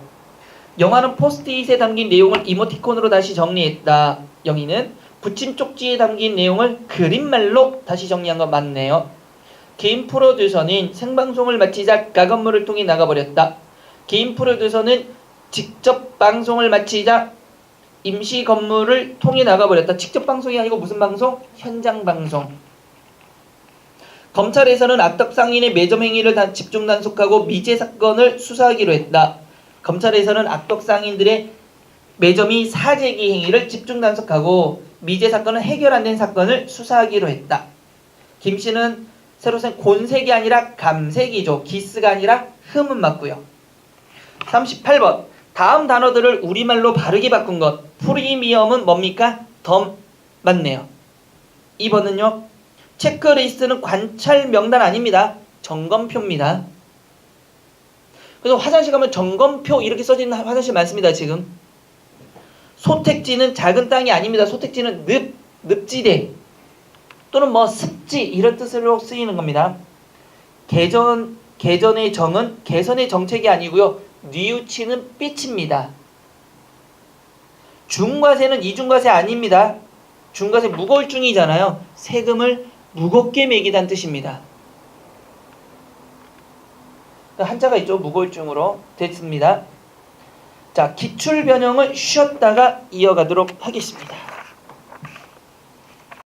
영화는 포스트잇에 담긴 내용을 이모티콘으로 다시 정리했다. 영희는 붙임 쪽지에 담긴 내용을 그림말로 다시 정리한 건 맞네요. 개인 프로듀서는 생방송을 마치자 가건물을 통해 나가버렸다. 개인 프로듀서는 직접 방송을 마치자 임시 건물을 통해 나가버렸다. 직접 방송이 아니고 무슨 방송? 현장 방송. 검찰에서는 악덕 상인의 매점 행위를 집중 단속하고 미제 사건을 수사하기로 했다. 검찰에서는 악덕 상인들의 매점이 사재기 행위를 집중 단속하고 미제 사건은 해결 안 된 사건을 수사하기로 했다. 김 씨는 새로 쓴 곤색이 아니라 감색이죠. 기스가 아니라 흠은 맞고요. 38번. 다음 단어들을 우리말로 바르게 바꾼 것. 프리미엄은 뭡니까? 덤. 맞네요. 2번은요. 체크리스트는 관찰 명단 아닙니다. 점검표입니다. 그래서 화장실 가면 점검표 이렇게 써진 화장실 많습니다. 지금. 소택지는 작은 땅이 아닙니다. 소택지는 늪지대 또는 뭐 습지 이런 뜻으로 쓰이는 겁니다. 개전의 정은 개선의 정책이 아니고요. 뉘우치는 삐치입니다. 중과세는 이중과세 아닙니다. 중과세 무거울 중이잖아요. 세금을 무겁게 매기다는 뜻입니다. 한자가 있죠. 무거울 중으로 됐습니다. 자, 기출 변형을 쉬었다가 이어가도록 하겠습니다.